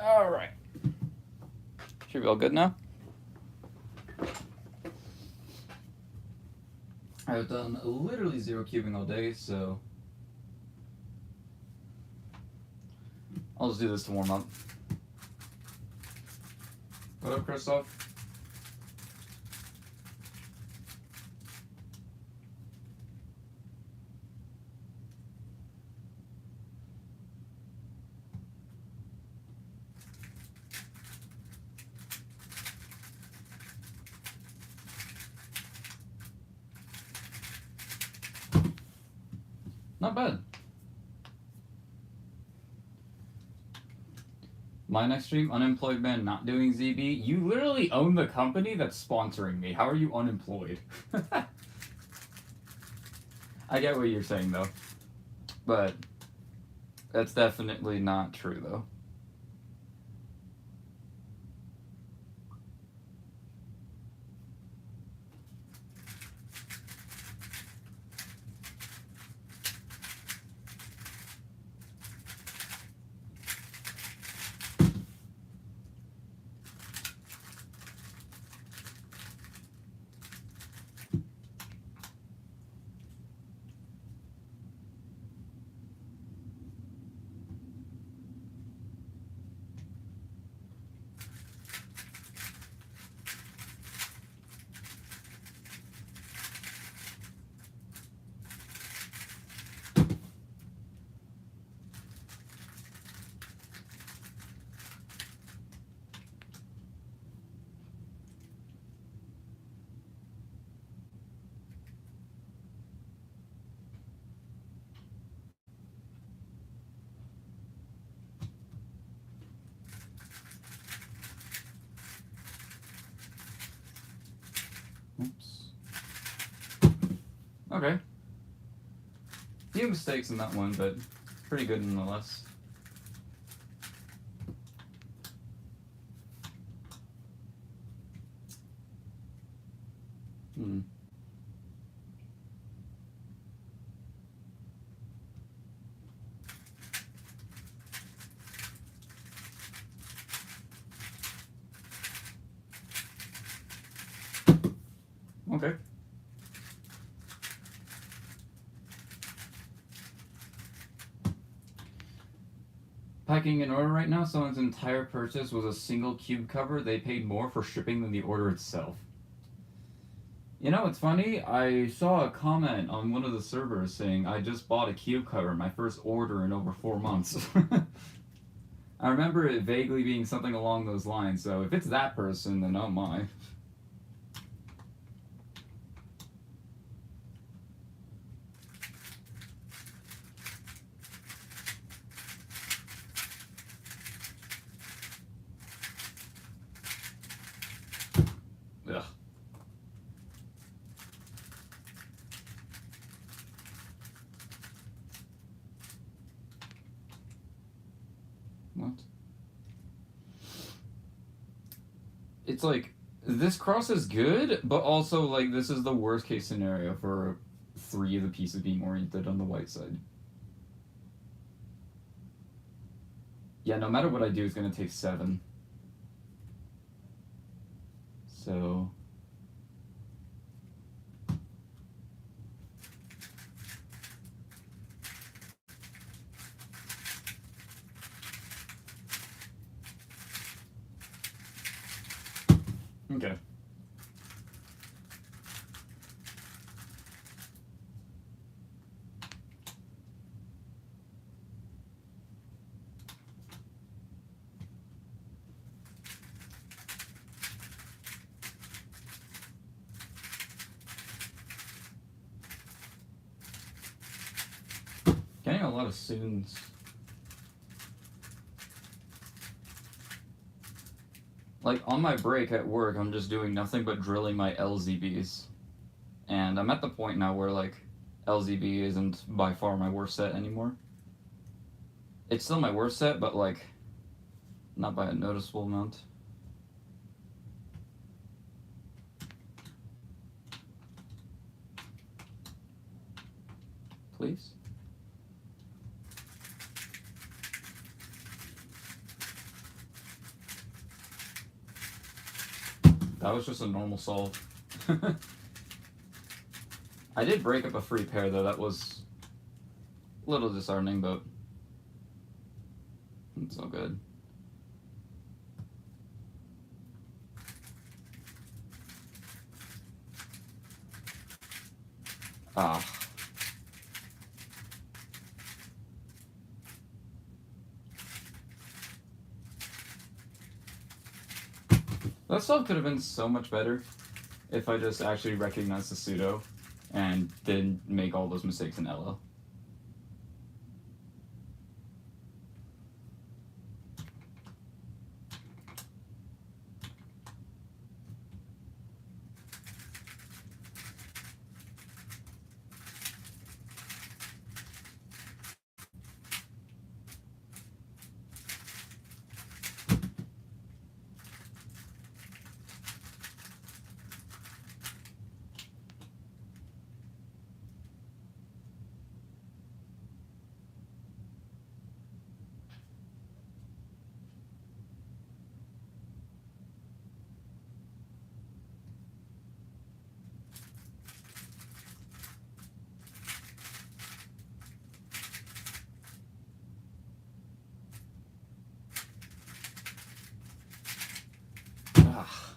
Alright. Should be all good now? I've done literally 0 cubing all day, so I'll just do this to warm up. What up, Christoph? Not bad. My next stream, unemployed man not doing ZB. You literally own the company that's sponsoring me. How are you unemployed? I get what you're saying though, but that's definitely not true though. Oops. Okay. Few mistakes in that one, but pretty good nonetheless. Okay. Packing in order right now, someone's entire purchase was a single cube cover. They paid more for shipping than the order itself. You know, it's funny, I saw a comment on one of the servers saying, I just bought a cube cover, my first order in over 4 months. I remember it vaguely being something along those lines, so if it's that person, then oh my. Ugh. What? It's like, this cross is good, but also, like, this is the worst case scenario for 3 of the pieces being oriented on the white side. Yeah, no matter what I do, it's going to take 7. So... Okay. Getting a lot of soons. Like, on my break at work, I'm just doing nothing but drilling my LZBs. And I'm at the point now where, like, LZB isn't by far my worst set anymore. It's still my worst set, but, like, not by a noticeable amount. Please? That was just a normal solve. I did break up a free pair, though. That was a little disheartening, but it's all good. Ah. That solve could have been so much better if I just actually recognized the pseudo and didn't make all those mistakes in Elo. Ah.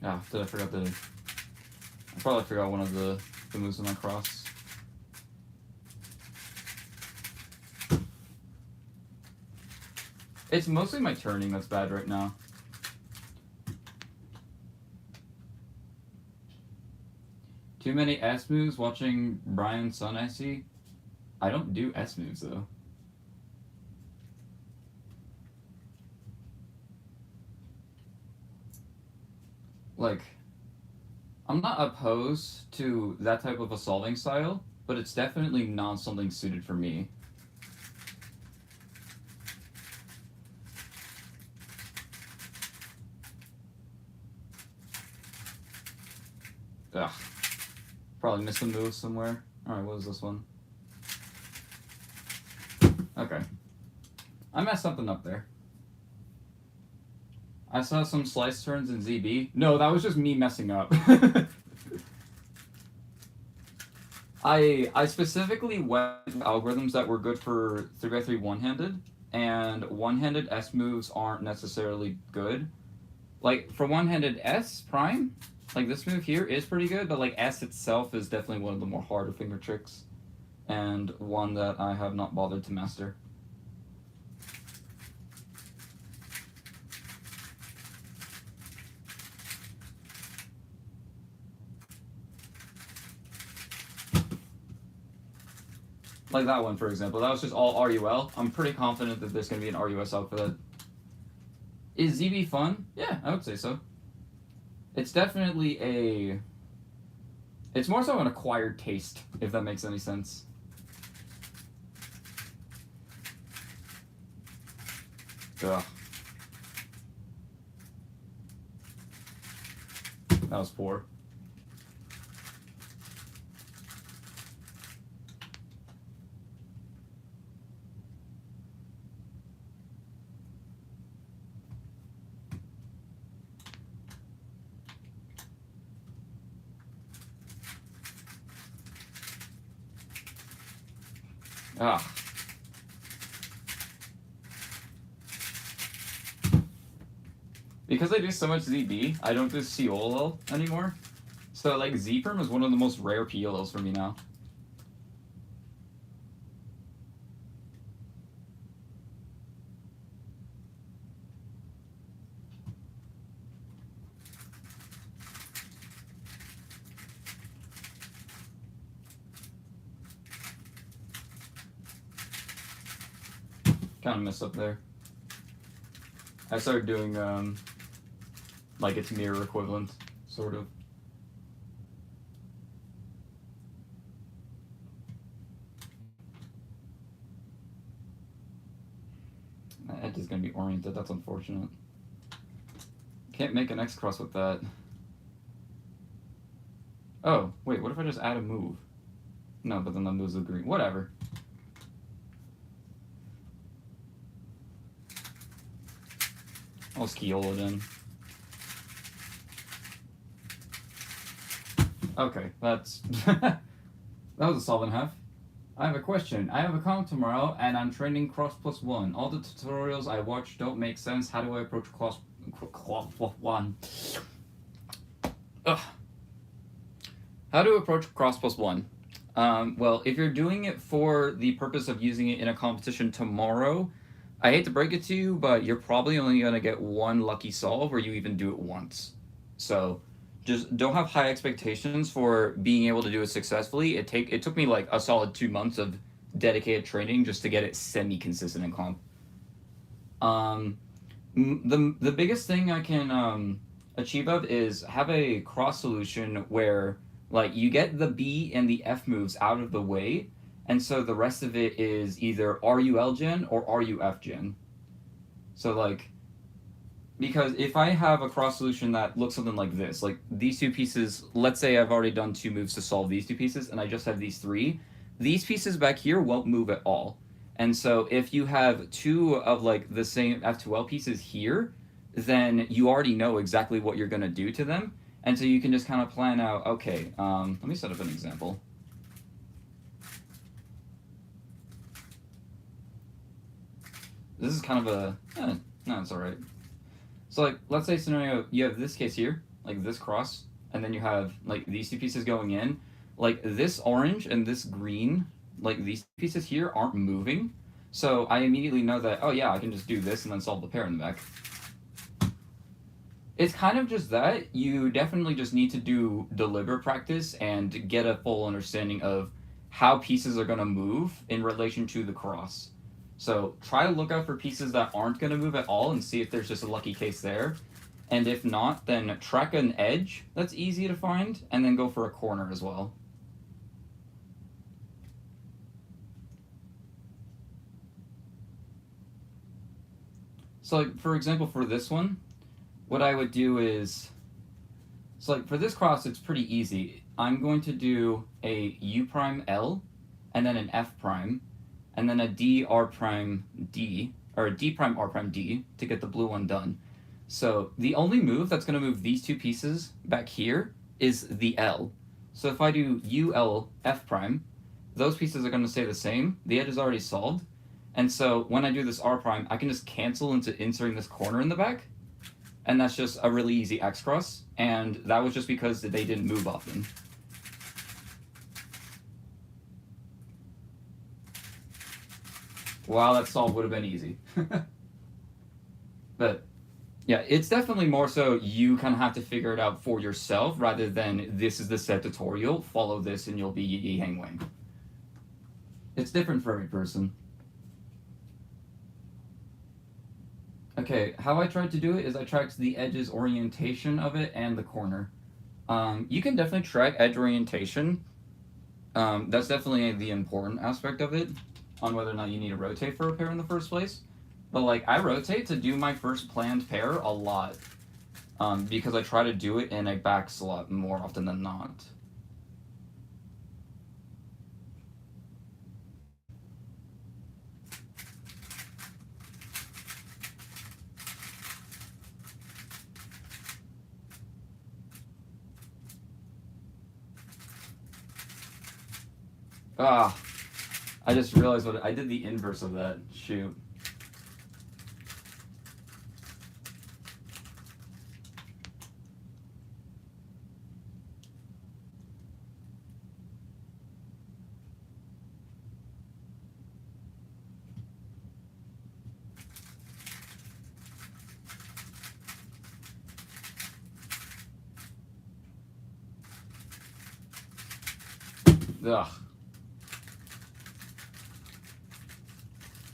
Ah, did I forgot the... I probably forgot one of the moves on my cross. It's mostly my turning that's bad right now. Too many S moves watching Brian Sun, I see. I don't do S moves, though. Like, I'm not opposed to that type of a solving style, but it's definitely not something suited for me. Ugh. Probably missed a move somewhere. Alright, what is this one? Okay. I messed something up there. I saw some slice turns in ZB. No, that was just me messing up. I specifically went with algorithms that were good for 3x3 one-handed, and one-handed S moves aren't necessarily good. Like, for one-handed S prime, like this move here is pretty good, but like S itself is definitely one of the more harder finger tricks, and one that I have not bothered to master. Like that one, for example. That was just all RUL. I'm pretty confident that there's going to be an RUS out for that. Is ZB fun? Yeah, I would say so. It's definitely a... It's more so an acquired taste, if that makes any sense. Ugh. That was poor. Ah. Because I do so much ZB, I don't do COLL anymore. So, like, Z-Perm is one of the most rare PLLs for me now. Kind of messed up there. I started doing, like its mirror equivalent, sort of. That edge is going to be oriented, that's unfortunate. Can't make an X cross with that. Oh, wait, what if I just add a move? No, but then that moves the green. Whatever. I'll Skiola it in. Okay, that's... that was a solve and a half. I have a question. I have a comp tomorrow, and I'm training cross plus one. All the tutorials I watch don't make sense. How do I approach cross plus one? Ugh. How to approach cross plus one? Well, if you're doing it for the purpose of using it in a competition tomorrow, I hate to break it to you, but you're probably only going to get one lucky solve where you even do it once. So just don't have high expectations for being able to do it successfully. It took me like a solid 2 months of dedicated training just to get it semi-consistent in comp. The biggest thing I can achieve of is have a cross solution where like you get the B and the F moves out of the way, and so the rest of it is either RUL gen or RUF gen. So like, because if I have a cross solution that looks something like this, like these two pieces, let's say I've already done 2 moves to solve these 2 pieces, and I just have these 3, these pieces back here won't move at all. And so if you have 2 of like the same F2L pieces here, then you already know exactly what you're going to do to them. And so you can just kind of plan out, okay, let me set up an example. This is kind of a, no, it's all right. So like, let's say scenario, you have this case here, like this cross, and then you have like these 2 pieces going in. Like this orange and this green, like these pieces here aren't moving. So I immediately know that, oh yeah, I can just do this and then solve the pair in the back. It's kind of just that. You definitely just need to do deliberate practice and get a full understanding of how pieces are going to move in relation to the cross. So try to look out for pieces that aren't going to move at all and see if there's just a lucky case there. And if not, then track an edge that's easy to find and then go for a corner as well. So like, for example, for this one, what I would do is, so like for this cross, it's pretty easy. I'm going to do a U prime L, and then an F prime, and then a D R prime D, or a D prime R prime D to get the blue one done. So the only move that's going to move these 2 pieces back here is the L. So if I do U L F prime, those pieces are going to stay the same. The edge is already solved. And so when I do this R prime, I can just cancel into inserting this corner in the back. And that's just a really easy X cross, and that was just because they didn't move often. Wow, that solve would have been easy. But yeah, it's definitely more so you kind of have to figure it out for yourself rather than this is the set tutorial, follow this and you'll be Yi Hang Wang. It's different for every person. Okay, how I tried to do it is I tracked the edge's orientation of it and the corner. You can definitely track edge orientation. That's definitely the important aspect of it, on whether or not you need to rotate for a pair in the first place. But like, I rotate to do my first planned pair a lot, because I try to do it in a back slot more often than not. Ah, I just realized what I did the inverse of that. Shoot. Ugh.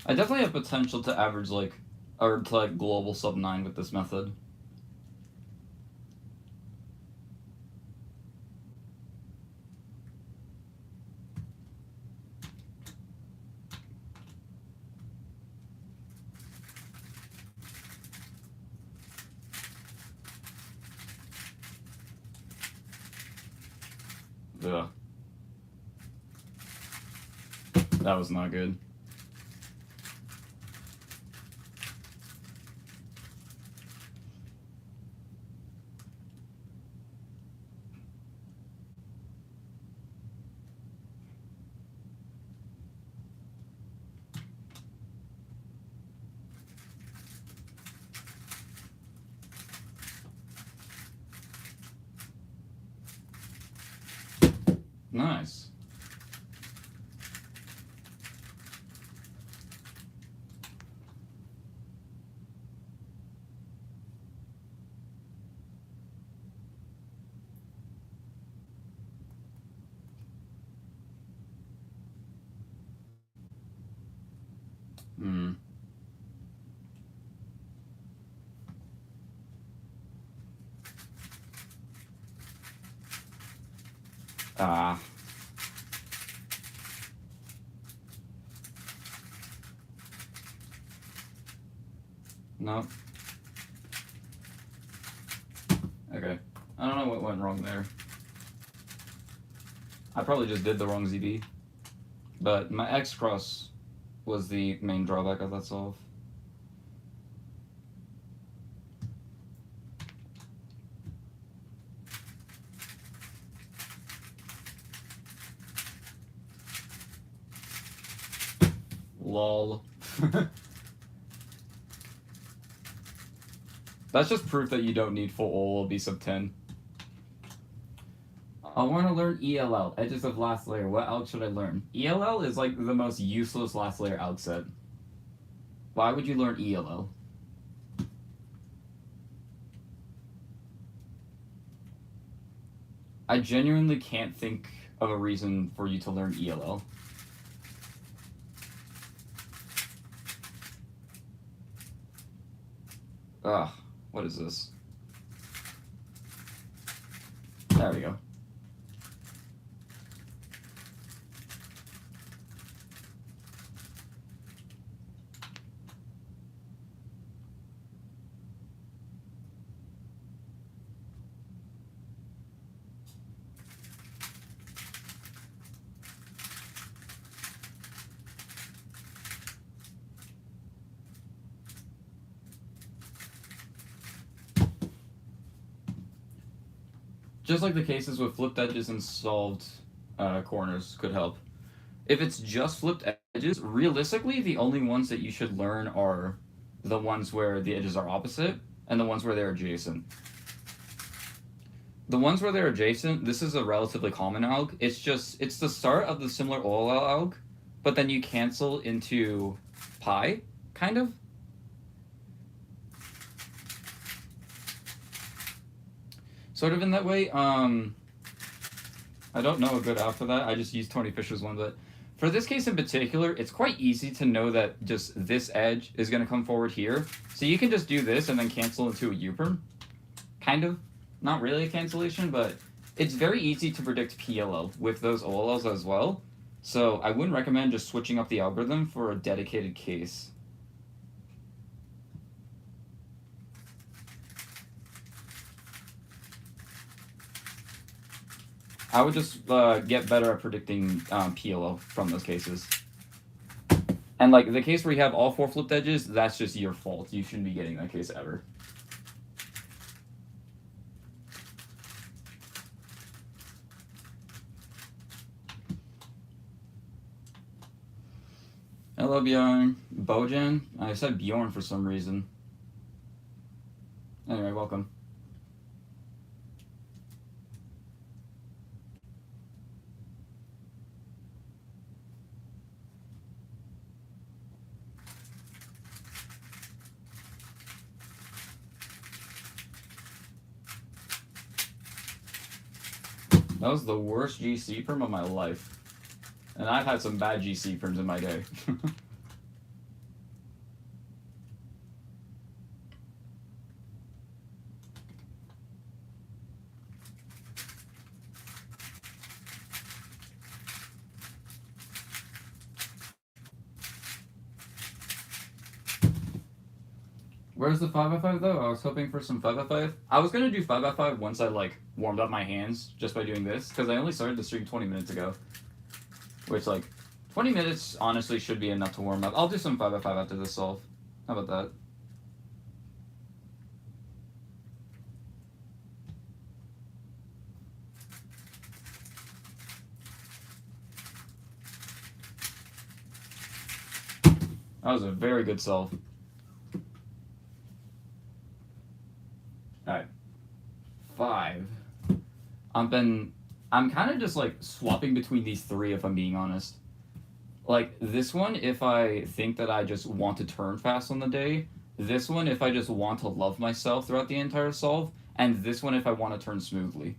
I definitely have potential to average like, or to like global sub 9 with this method. Ugh. That was not good. Nice. Hmm. Ah. No. Okay. I don't know what went wrong there. I probably just did the wrong ZB. But my X cross was the main drawback of that solve. Lol. That's just proof that you don't need full OLL B sub 10. I want to learn ELL, edges of last layer. What alg should I learn? ELL is like the most useless last layer alg set. Why would you learn ELL? I genuinely can't think of a reason for you to learn ELL. Ugh, what is this? There we go. Just like the cases with flipped edges and solved corners could help. If it's just flipped edges, realistically, the only ones that you should learn are the ones where the edges are opposite and the ones where they're adjacent. The ones where they're adjacent, this is a relatively common alg. It's the start of the similar OLL alg, but then you cancel into pi, kind of. Sort of in that way. I don't know a good out for that. I just used Tony Fisher's one, but for this case in particular, it's quite easy to know that just this edge is going to come forward here. So you can just do this and then cancel into a U-perm. Kind of. Not really a cancellation, but it's very easy to predict PLL with those OLLs as well. So I wouldn't recommend just switching up the algorithm for a dedicated case. I would just get better at predicting PLL from those cases. And like the case where you have all 4 flipped edges, that's just your fault. You shouldn't be getting that case ever. Hello, Bjorn. Bojan? I said Bjorn for some reason. Anyway, welcome. That was the worst GC perm of my life. And I've had some bad GC perms in my day. Where's the 5x5 though? I was hoping for some 5x5. I was gonna do 5x5 once I like warmed up my hands just by doing this, because I only started the stream 20 minutes ago. Which, like, 20 minutes honestly should be enough to warm up. I'll do some 5x5 after this solve. How about that? That was a very good solve. Alright. 5. I'm kind of just like swapping between these three if I'm being honest. Like this one if I think that I just want to turn fast on the day, this one if I just want to love myself throughout the entire solve, and this one if I want to turn smoothly.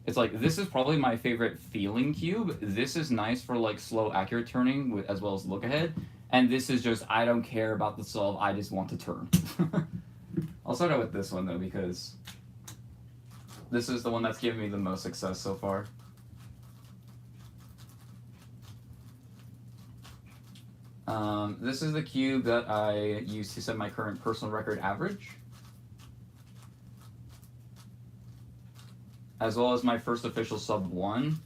It's like this is probably my favorite feeling cube. This is nice for like slow accurate turning as well as look ahead, and this is just I don't care about the solve, I just want to turn. I'll start out with this one though because this is the one that's given me the most success so far. This is the cube that I used to set my current personal record average, as well as my first official sub 1.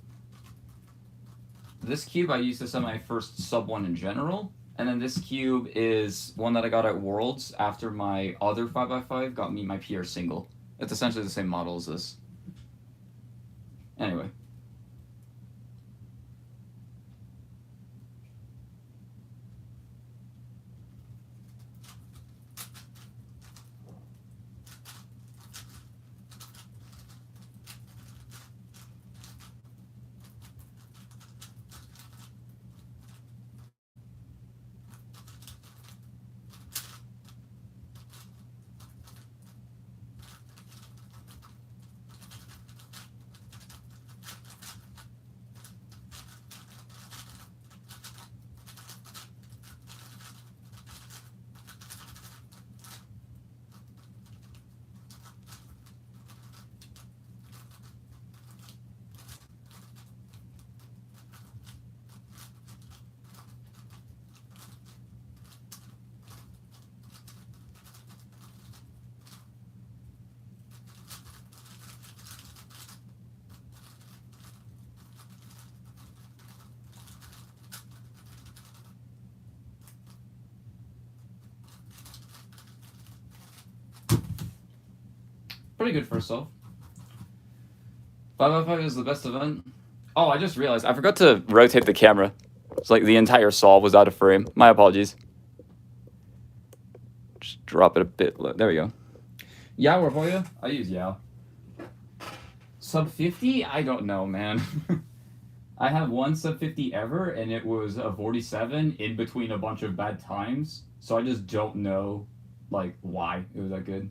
This cube I used to set my first sub 1 in general, and then this cube is one that I got at Worlds after my other 5x5 got me my PR single. It's essentially the same model as this. Anyway. Pretty good first solve. 5x5 is the best event. Oh, I just realized I forgot to rotate the camera. It's like the entire solve was out of frame. My apologies. Just drop it a bit low. There we go. Yao for you? I use Yao. Sub 50? I don't know, man. I have one sub 50 ever, and it was a 47 in between a bunch of bad times. So I just don't know, like, why it was that good.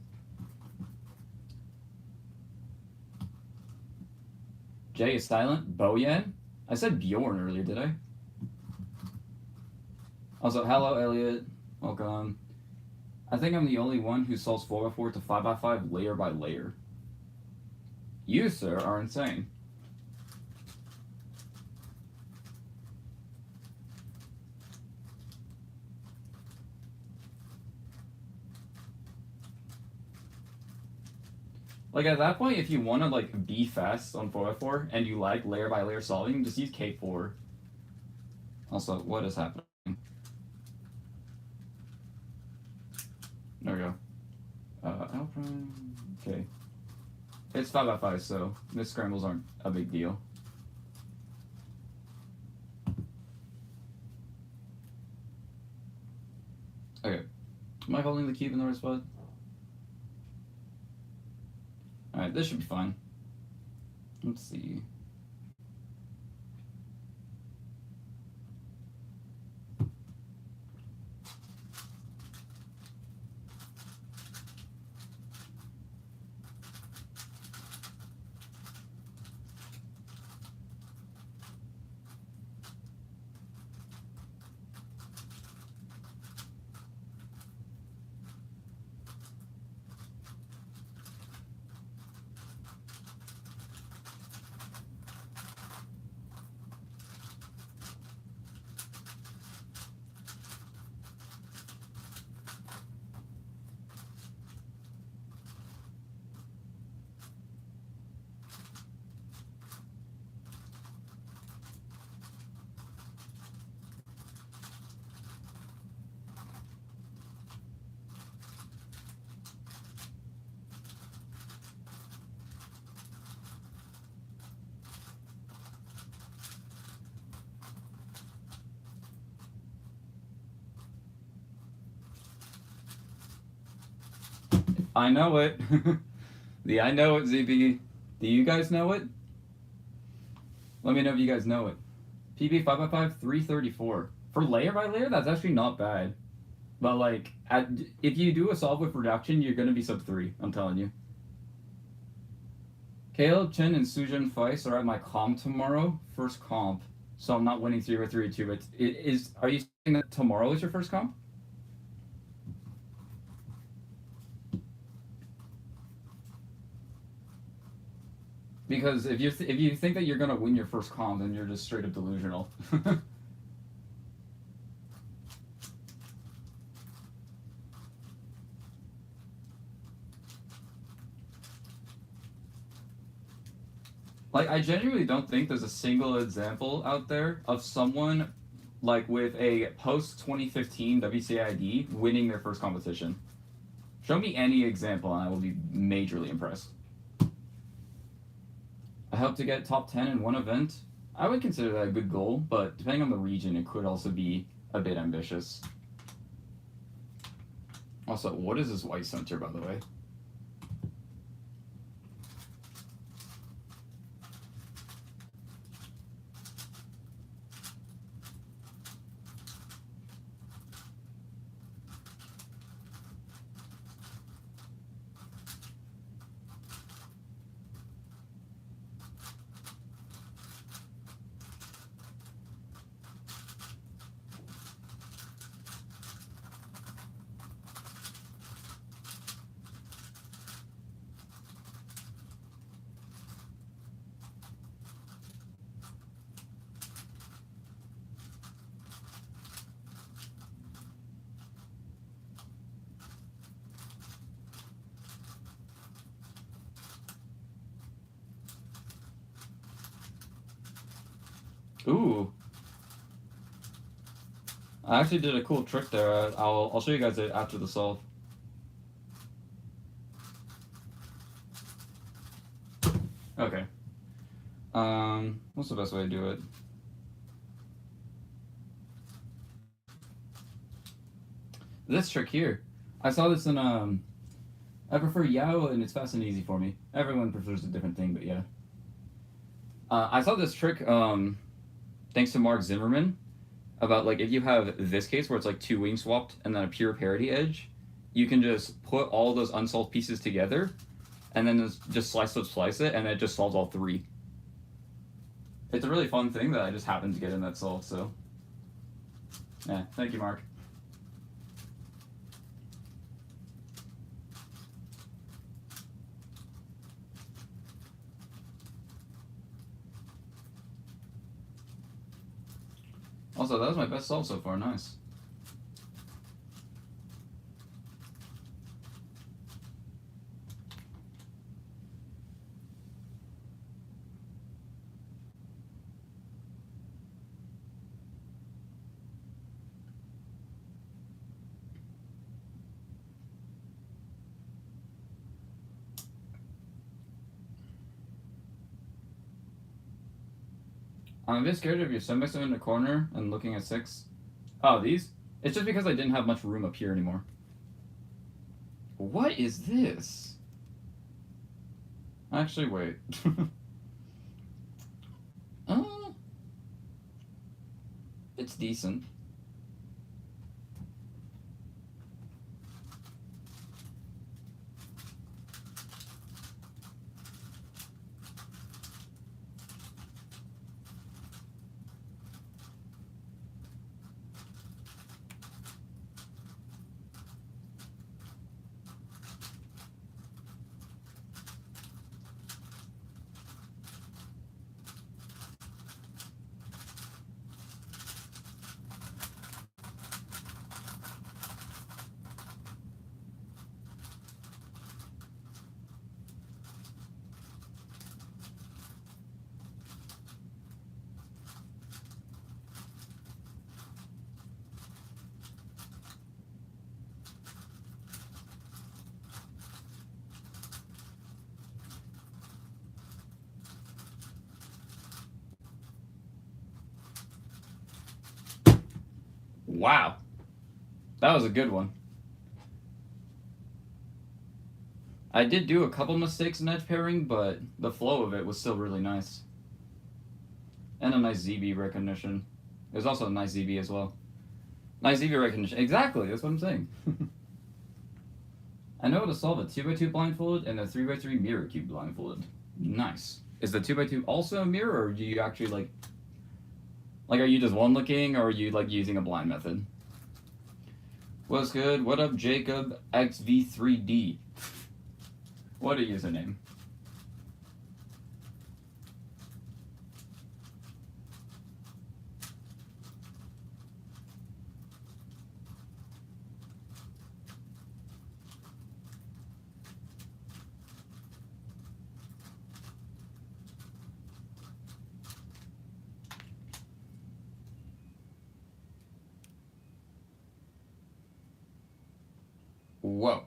Jay is silent. Boyan? I said Bjorn earlier, did I? Also, hello, Elliot. Welcome. I think I'm the only one who solves 4x4 to 5x5 layer by layer. You, sir, are insane. Like, at that point, if you want to, like, be fast on 4x4 and you like layer by layer solving, just use K4. Also, what is happening? There we go. L prime. Okay. It's 5x5, so missed scrambles aren't a big deal. Okay. Am I holding the cube in the right spot? Alright, this should be fine. Let's see. I know it. The I know it, ZB. Do you guys know it? Let me know if you guys know it. PB 5x5, 334. For layer by layer, that's actually not bad. But like, if you do a solve with reduction, you're gonna be sub 3. I'm telling you. Caleb Chen and Sujin Feist are at my comp tomorrow. First comp. So I'm not winning 0 3 2. But it is. Are you saying that tomorrow is your first comp? Because if you think that you're gonna win your first comp, then you're just straight up delusional. Like, I genuinely don't think there's a single example out there of someone like with a post 2015 WCID winning their first competition. Show me any example and I will be majorly impressed. I hope to get top 10 in one event. I would consider that a good goal, but depending on the region, it could also be a bit ambitious. Also, what is this white center, by the way? Ooh. I actually did a cool trick there. I'll show you guys it after the solve. Okay. What's the best way to do it? This trick here. I saw this in I prefer Yao and it's fast and easy for me. Everyone prefers a different thing, but yeah. I saw this trick thanks to Mark Zimmerman about like if you have this case where it's like two wing swapped and then a pure parity edge, you can just put all those unsolved pieces together and then just slice it and it just solves all three. It's a really fun thing that I just happened to get in that solve, so yeah, thank you, Mark. Also, that was my best solve so far. Nice. I'm a bit scared of your 7x7 in the corner and looking at 6. Oh, these? It's just because I didn't have much room up here anymore. What is this? Actually, wait. It's decent. Wow. That was a good one. I did do a couple mistakes in edge pairing, but the flow of it was still really nice. And a nice ZB recognition. It was also a nice ZB as well. Nice ZB recognition. Exactly, that's what I'm saying. I know how to solve a 2x2 blindfolded and a 3x3 mirror cube blindfolded. Nice. Is the 2x2 also a mirror, or do you actually like, are you just one looking, or are you like using a blind method? What's good? What up, Jacob XV3D? What a username. Whoa.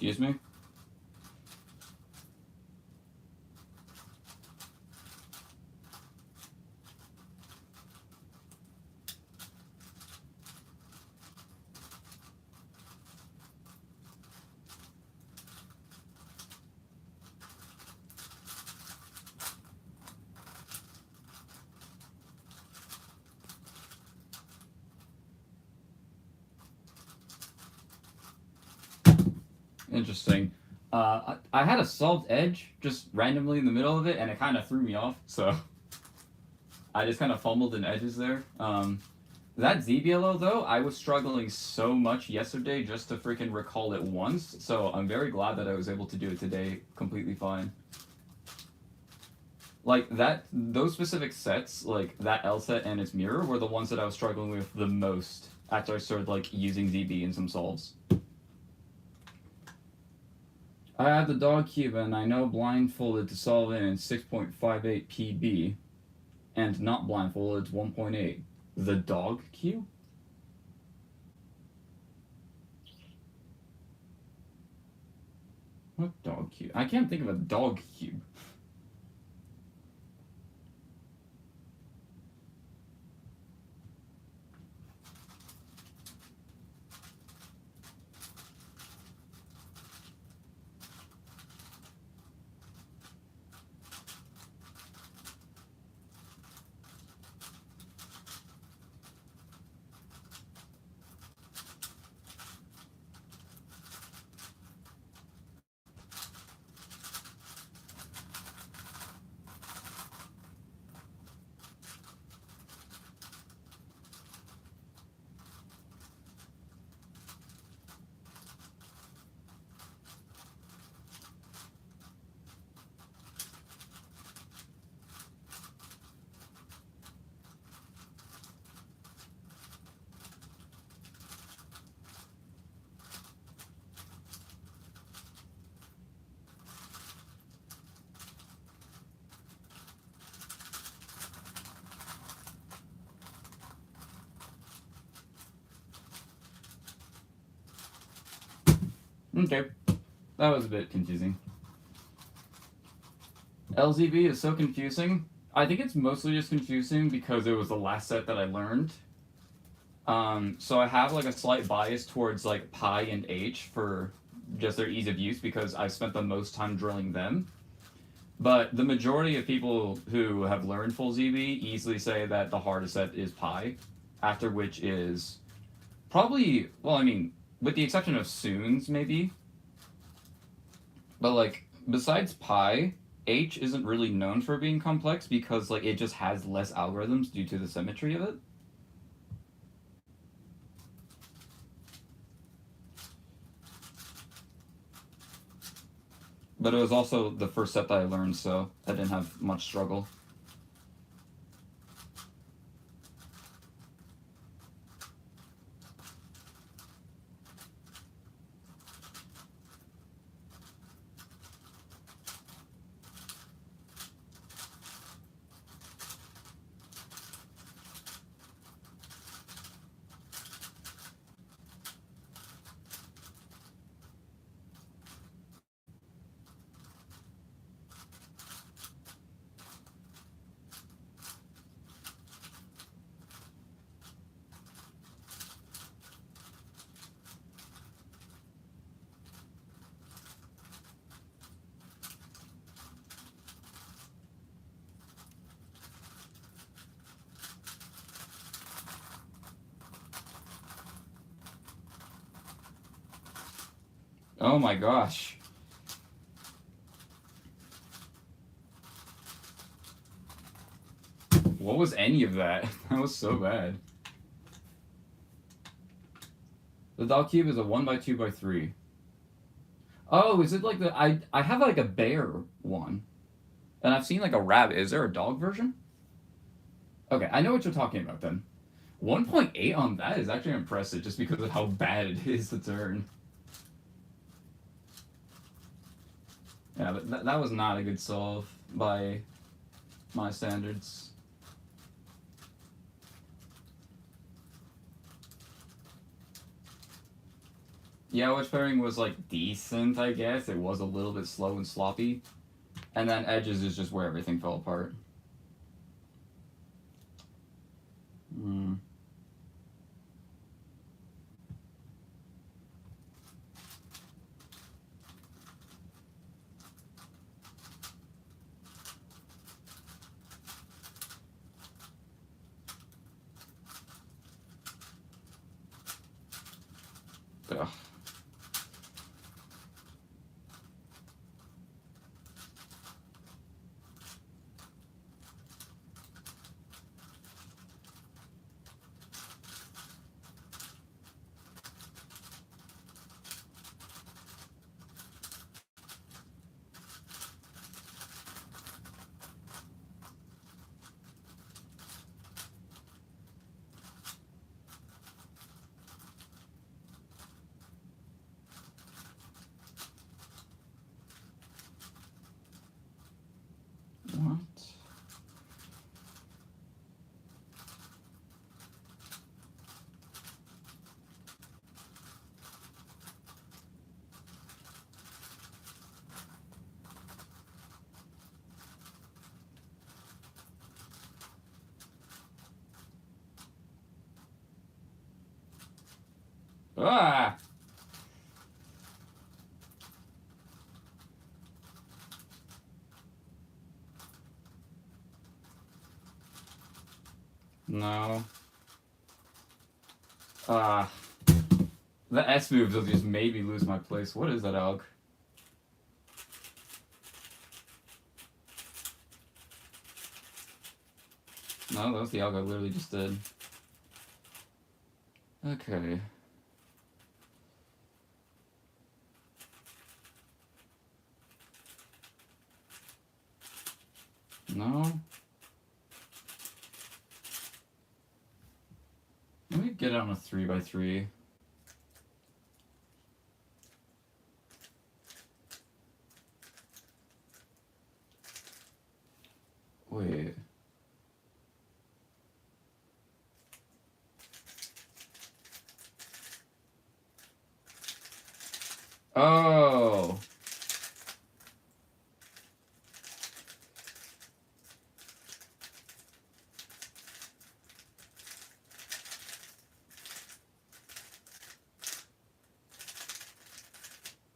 Excuse me? Interesting. I had a solved edge just randomly in the middle of it, and it kind of threw me off, so I just kind of fumbled in edges there. That ZBLO, though, I was struggling so much yesterday just to freaking recall it once, so I'm very glad that I was able to do it today completely fine. Like, those specific sets, like that L set and its mirror, were the ones that I was struggling with the most after I started, like, using ZB in some solves. I have the dog cube, and I know blindfolded to solve it in 6.58 PB, and not blindfolded it's 1.8. The dog cube? What dog cube? I can't think of a dog cube. Okay, that was a bit confusing. LZB is so confusing. I think it's mostly just confusing because it was the last set that I learned. So I have like a slight bias towards like pi and h for just their ease of use because I've spent the most time drilling them. But the majority of people who have learned full ZB easily say that the hardest set is pi, after which is probably, well, I mean, with the exception of Soons, maybe. But like, besides pi, H isn't really known for being complex because like it just has less algorithms due to the symmetry of it. But it was also the first set that I learned, so I didn't have much struggle. Oh my gosh. What was any of that? That was so bad. The dog cube is a 1x2x3. Oh, is it like the I have like a bear one, and I've seen like a rabbit. Is there a dog version? Okay, I know what you're talking about then. 1.8 on that is actually impressive, just because of how bad it is to turn. Yeah, but that was not a good solve by my standards. Yeah, wedge pairing was like decent, I guess. It was a little bit slow and sloppy. And then edges is just where everything fell apart. Hmm. Ugh. What? Ah! No. Ah. The S moves will just maybe lose my place. What is that, Alg? No, that was the Alg I literally just did. Okay. No. Let me get it on a 3x3. Wait. Oh.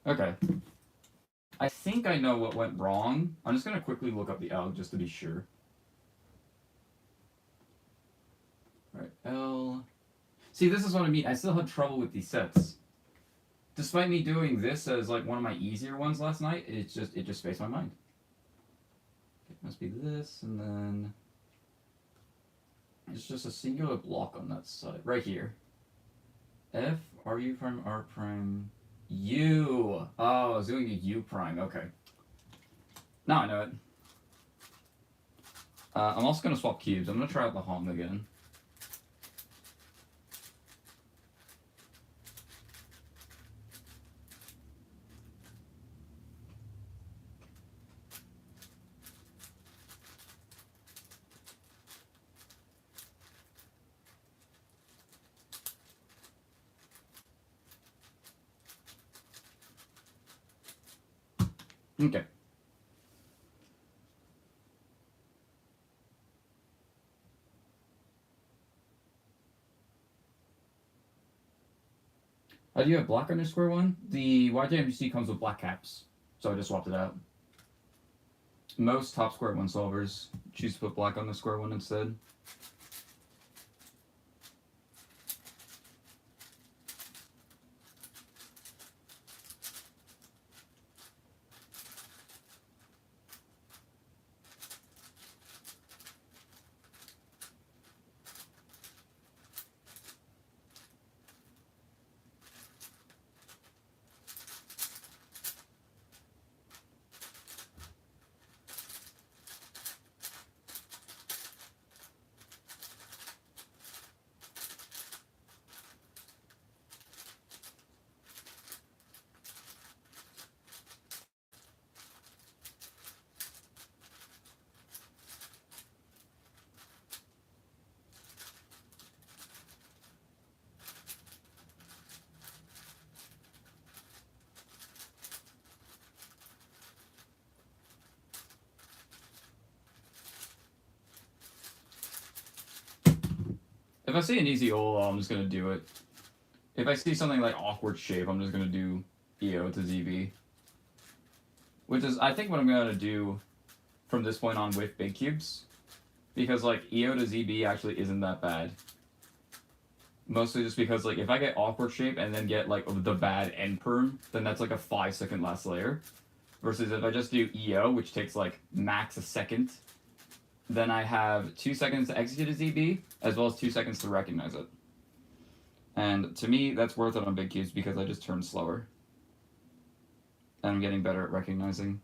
Okay. I think I know what went wrong. I'm just gonna quickly look up the Alg just to be sure. Right, L. See, this is what I mean. I still had trouble with these sets. Despite me doing this as like one of my easier ones last night, it just spaced my mind. It must be this, and then it's just a singular block on that side right here. F R U prime R prime U. Oh, I was doing a U prime. Okay. Now I know it. I'm also gonna swap cubes. I'm gonna try out the Hong again. Okay. Do you have black on your square one? The YJMC comes with black caps, so I just swapped it out. Most top square one solvers choose to put black on the square one instead. If I see an easy OLO, I'm just gonna do it. If I see something like awkward shape, I'm just gonna do EO to ZB. Which is, I think, what I'm gonna do from this point on with big cubes. Because, like, EO to ZB actually isn't that bad. Mostly just because, like, if I get awkward shape and then get, like, the bad end perm, then that's, like, a 5-second last layer. Versus if I just do EO, which takes, like, max a second, then I have 2 seconds to execute a ZB, as well as 2 seconds to recognize it. And to me, that's worth it on big cubes because I just turn slower. And I'm getting better at recognizing.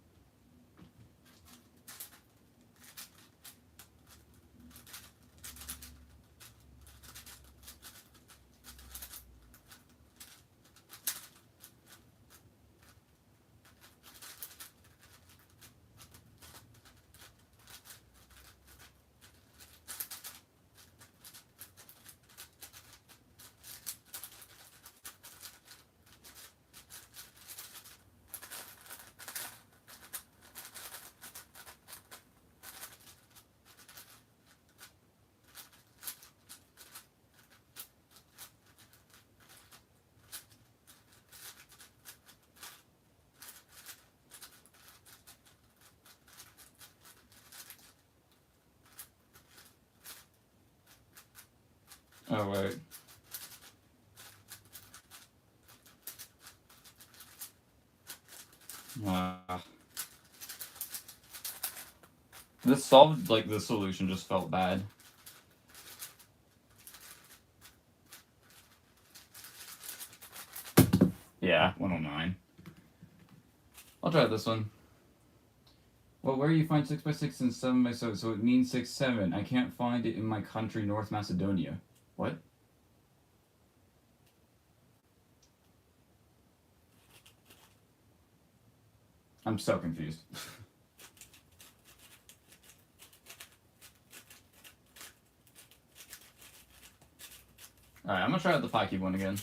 Oh, wait. This solved, like, the solution just felt bad. Yeah, 109. I'll try this one. Well, where do you find 6x6 and 7x7? So it means 6-7. I can't find it in my country, North Macedonia. What? I'm so confused. Alright, I'm gonna try out the pi cube one again.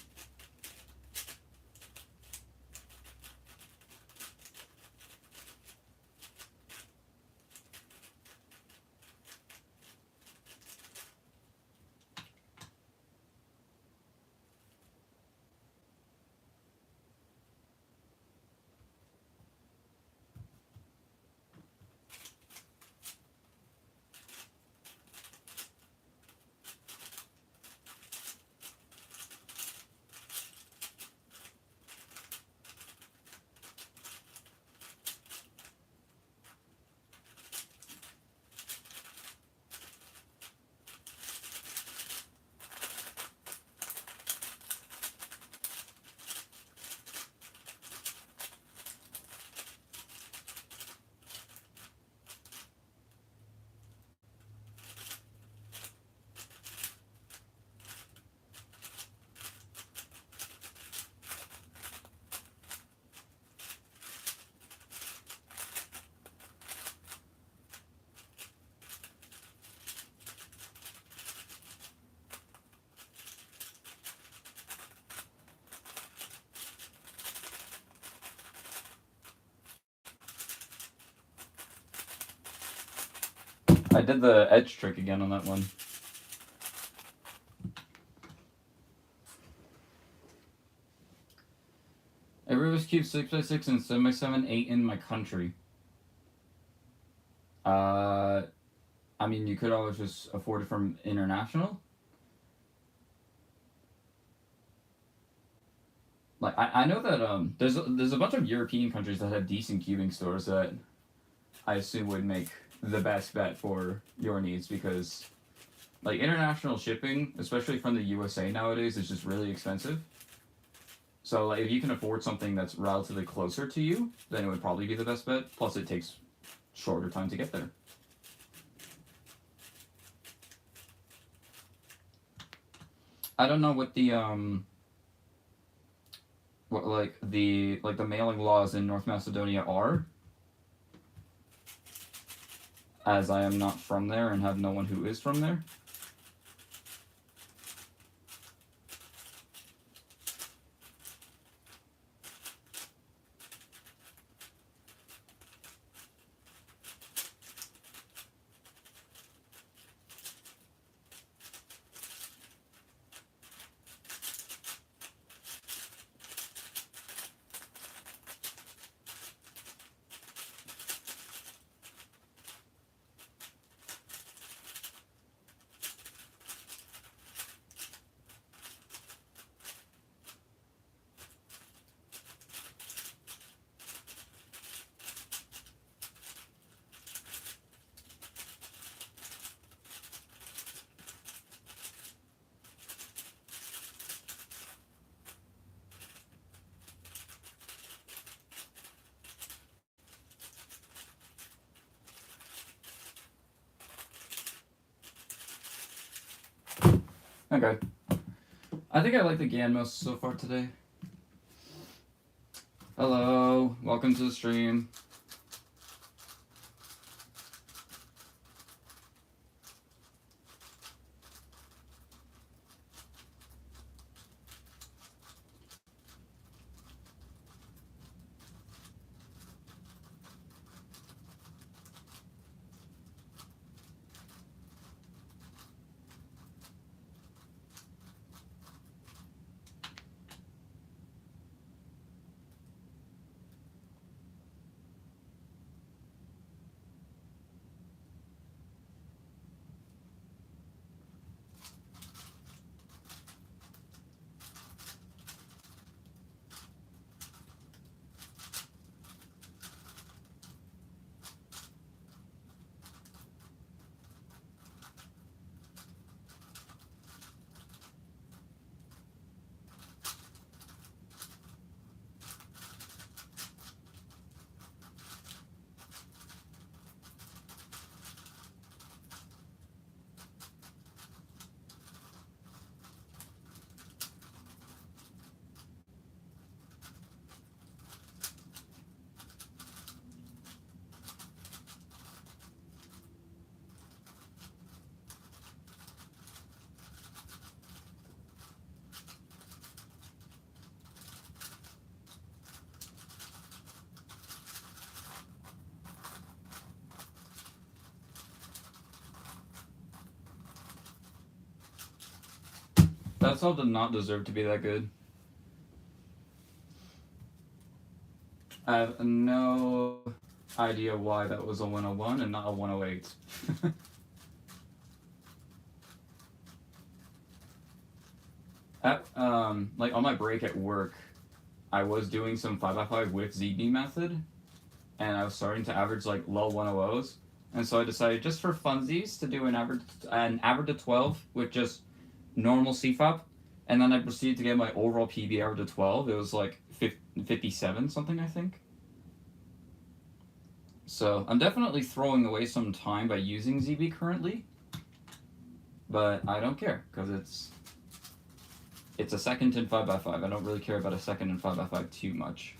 I did the edge trick again on that one. A Rubik's Cube 6x6 and 7x7, 8 in my country. I mean, you could always just afford it from international. Like, I know that there's a bunch of European countries that have decent cubing stores that I assume would make the best bet for your needs because, like, international shipping, especially from the USA nowadays, is just really expensive. So, like, if you can afford something that's relatively closer to you, then it would probably be the best bet. Plus, it takes shorter time to get there. I don't know what the the mailing laws in North Macedonia are, as I am not from there and have no one who is from there. Okay. I think I like the GAN most so far today. Hello, welcome to the stream. That salt did not deserve to be that good. I have no idea why that was a 101 and not a 108. Like on my break at work, I was doing some 5x5 with ZB method, and I was starting to average like low 100s, and so I decided just for funsies to do an average of 12 with just normal CFOP, and then I proceeded to get my overall PB average of 12. It was like 57 something, I think. So I'm definitely throwing away some time by using ZB currently, but I don't care because it's a second in 5x5. I don't really care about a second in 5x5 too much.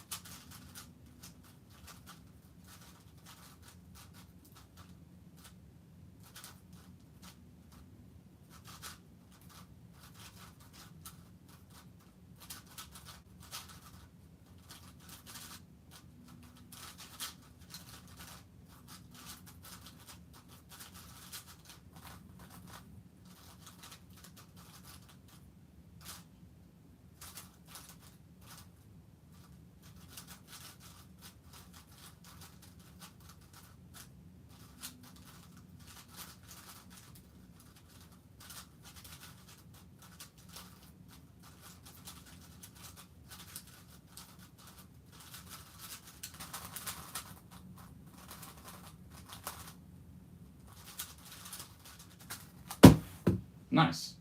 Nice.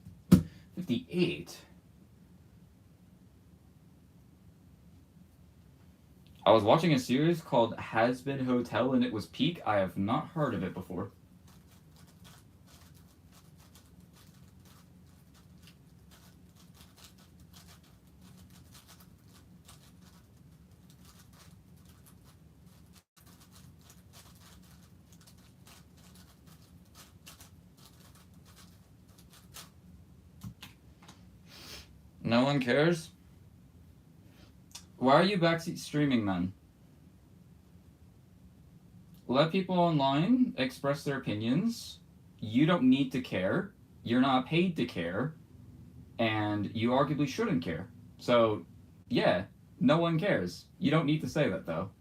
58. I was watching a series called Has Been Hotel and it was peak. I have not heard of it before. No one cares? Why are you backseat streaming then? Let people online express their opinions. You don't need to care. You're not paid to care. And you arguably shouldn't care. So, yeah, no one cares. You don't need to say that, though.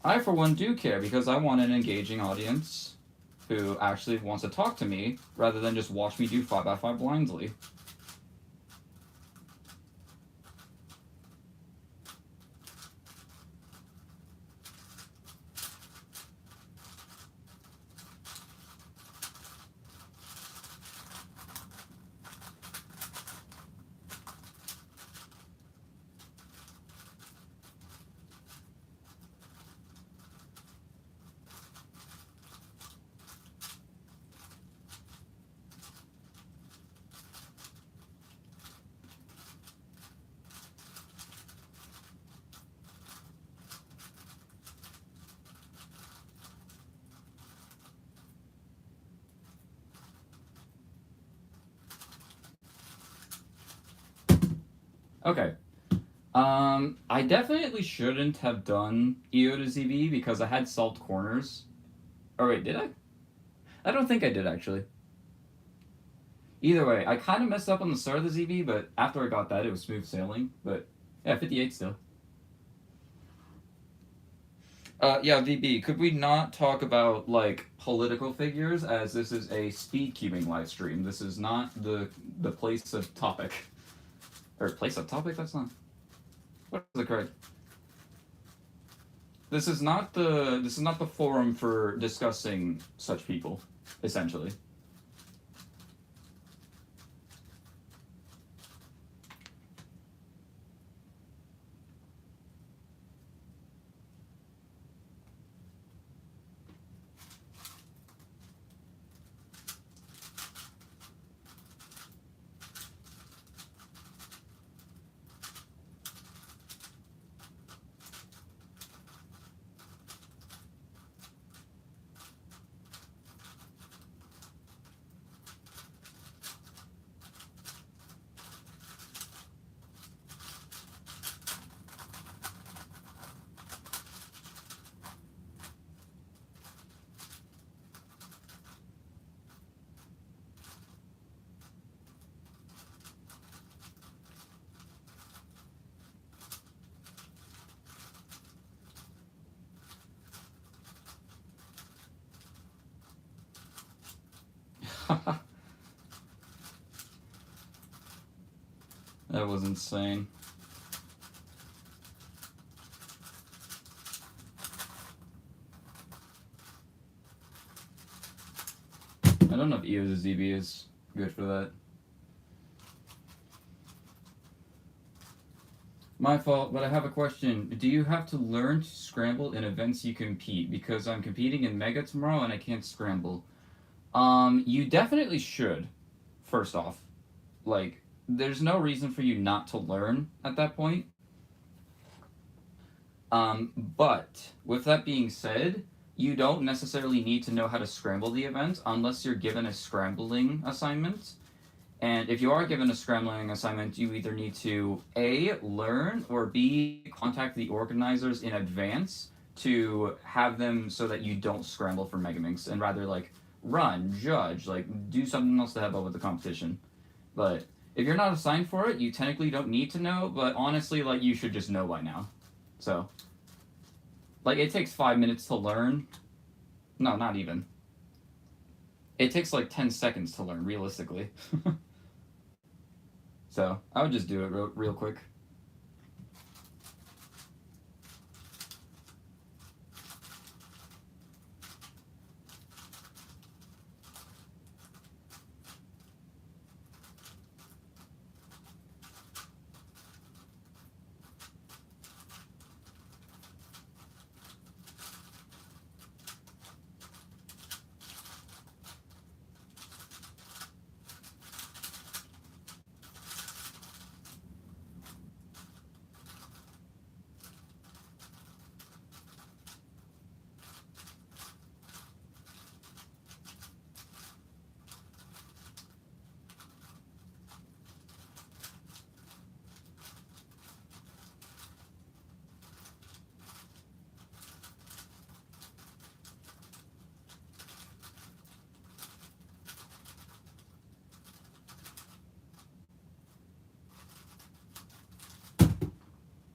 I, for one, do care because I want an engaging audience who actually wants to talk to me rather than just watch me do 5x5 blindly. Okay. I definitely shouldn't have done EO to ZB because I had solved corners. Oh wait, did I? I don't think I did actually. Either way, I kind of messed up on the start of the ZB, but after I got that, it was smooth sailing. But yeah, 58 still. Yeah, VB, could we not talk about like political figures as this is a speed cubing live stream? This is not the place of topic. Or place of topic? That's not. What is the correct? This is not the forum for discussing such people, essentially. That was insane. I don't know if EO to ZB is good for that. My fault, but I have a question. Do you have to learn to scramble in events you compete? Because I'm competing in Mega tomorrow and I can't scramble. You definitely should, first off. Like, there's no reason for you not to learn at that point. But with that being said, you don't necessarily need to know how to scramble the event unless you're given a scrambling assignment. And if you are given a scrambling assignment, you either need to A, learn, or B, contact the organizers in advance to have them so that you don't scramble for Megaminx and rather like run, judge, like do something else to help out with the competition. But if you're not assigned for it, you technically don't need to know, but honestly, like you should just know by now. So, like it takes 5 minutes to learn. No, not even. It takes like 10 seconds to learn, realistically. So, I would just do it real quick.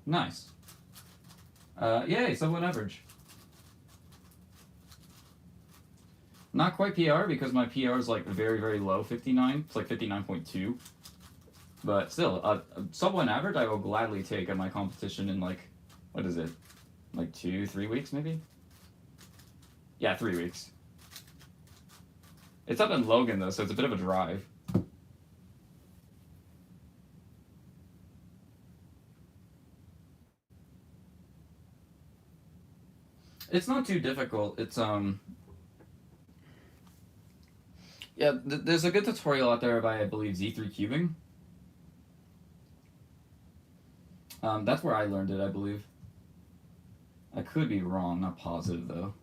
Nice. Yay, someone average. Not quite PR because my PR is like very, very low, 59. It's like 59.2. But still, sub-1 average I will gladly take at my competition in like, what is it? Like 2-3 weeks maybe? Yeah, 3 weeks. It's up in Logan though, so it's a bit of a drive. It's not too difficult. It's yeah, there's a good tutorial out there by I believe Z3 Cubing. That's where I learned it, I believe. I could be wrong, not positive though.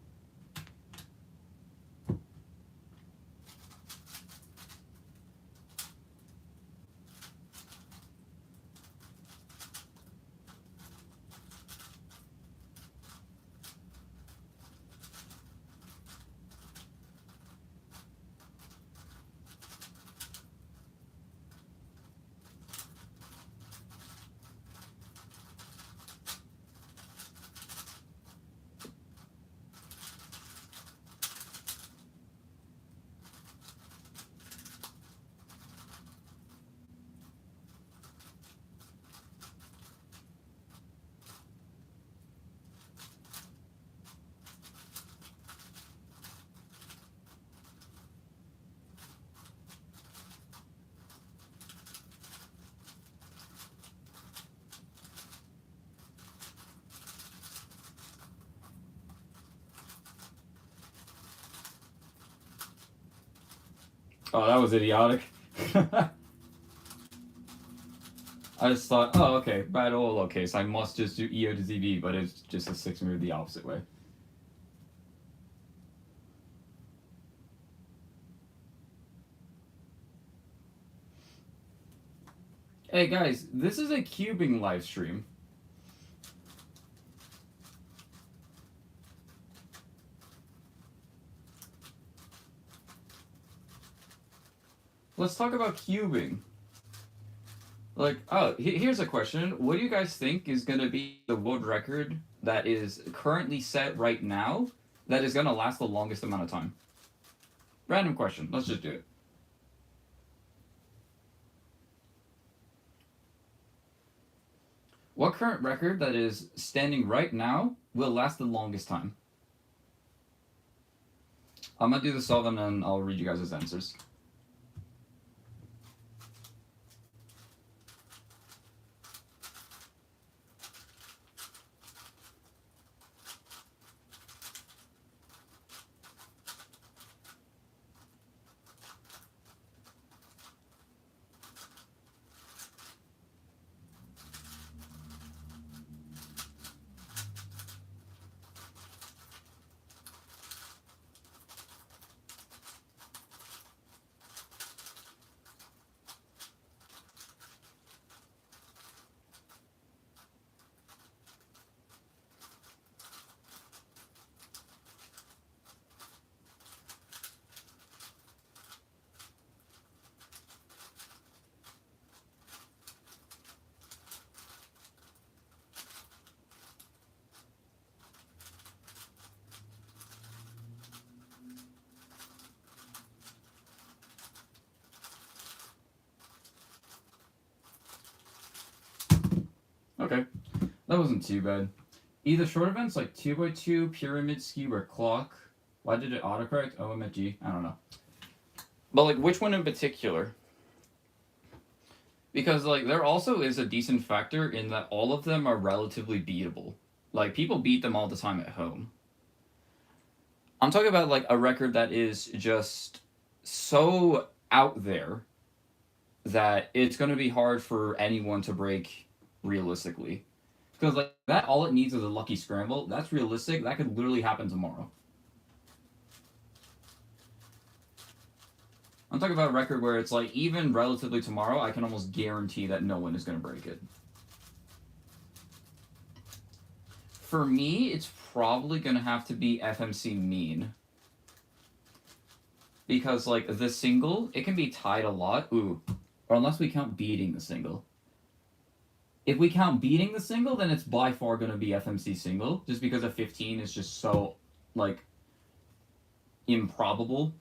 Oh, that was idiotic. I just thought, oh, okay, battle all okay, so I must just do EO to ZB, but it's just a 6 move the opposite way. Hey guys, this is a cubing live stream. Let's talk about cubing. Like, oh, here's a question. What do you guys think is going to be the world record that is currently set right now that is going to last the longest amount of time? Random question. Let's just do it. What current record that is standing right now will last the longest time? I'm going to do the solve and then I'll read you guys' answers. Okay, that wasn't too bad. Either short events like 2x2, pyramid scheme, or clock. Why did it autocorrect? OMFG? I don't know. But like, which one in particular? Because like, there also is a decent factor in that all of them are relatively beatable. Like, people beat them all the time at home. I'm talking about like a record that is just so out there that it's going to be hard for anyone to break realistically. Because like that, all it needs is a lucky scramble. That's realistic. That could literally happen tomorrow. I'm talking about a record where it's like even relatively tomorrow, I can almost guarantee that no one is going to break it. For me, it's probably going to have to be FMC mean. Because like the single, it can be tied a lot. Ooh. Or unless we count beating the single. If we count beating the single, then it's by far going to be FMC single, just because a 15 is just so, like, improbable.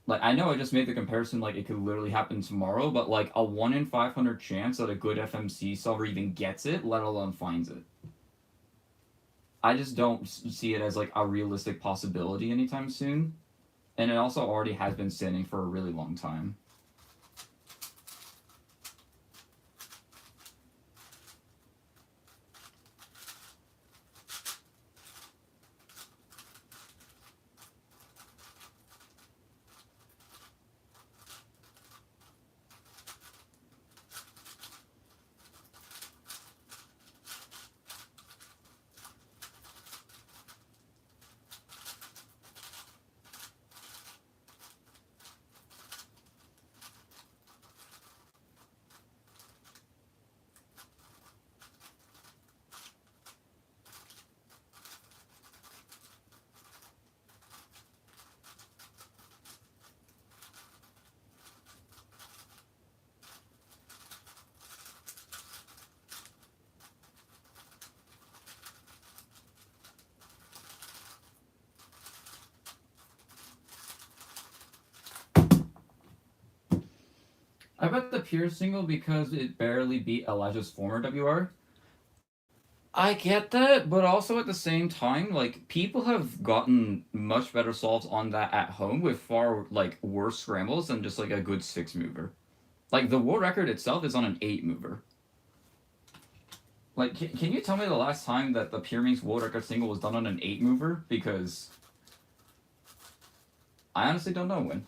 Like, I know I just made the comparison, like, it could literally happen tomorrow, but, like, a 1 in 500 chance that a good FMC solver even gets it, let alone finds it. I just don't see it as, like, a realistic possibility anytime soon. And it also already has been standing for a really long time. I bet the pure single because it barely beat Elijah's former WR. I get that, but also at the same time, like people have gotten much better solves on that at home with far like worse scrambles than just like a good 6 mover. Like the world record itself is on an 8 mover. Like, can you tell me the last time that the Pyraminx world record single was done on an 8 mover? Because I honestly don't know when.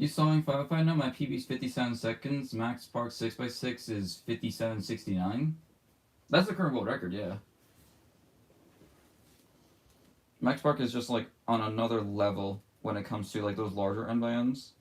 sawing 5x5 now. My PB is 57 seconds. Max Park 6x6 is 57.69. That's the current world record, yeah. Max Park is just like on another level when it comes to like those larger end by ends.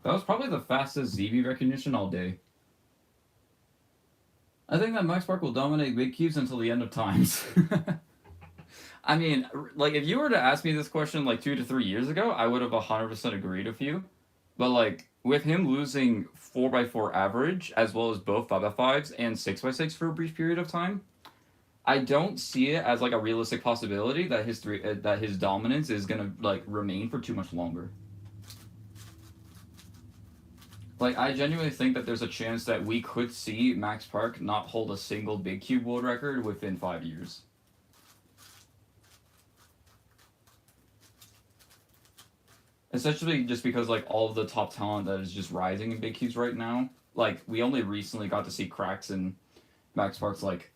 That was probably the fastest ZB recognition all day. I think that Max Park will dominate big cubes until the end of times. I mean, like, if you were to ask me this question like 2 to 3 years ago, I would have 100% agreed with you. But, like, with him losing 4x4 average, as well as both 5x5s and 6x6 for a brief period of time, I don't see it as, like, a realistic possibility that his dominance is gonna, like, remain for too much longer. Like, I genuinely think that there's a chance that we could see Max Park not hold a single big cube world record within 5 years. Essentially, just because like all of the top talent that is just rising in big cubes right now, like we only recently got to see cracks in Max Park's like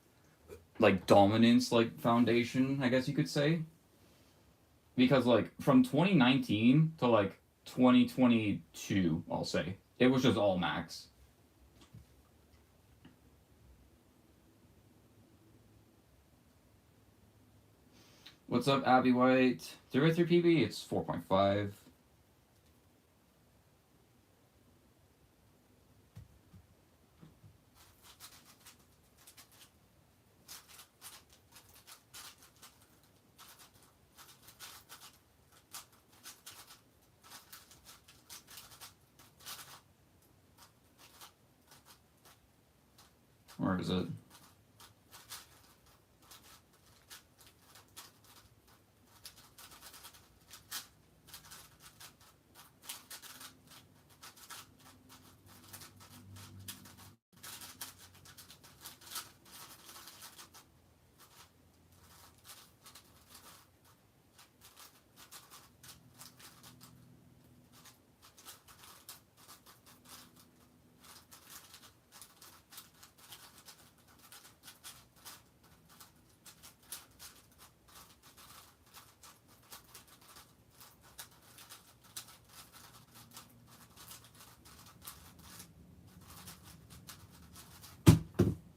dominance like foundation, I guess you could say. Because like from 2019 to like 2022, I'll say it was just all Max. What's up, Abby White? 3x3 PB, it's 4.5. Where is it?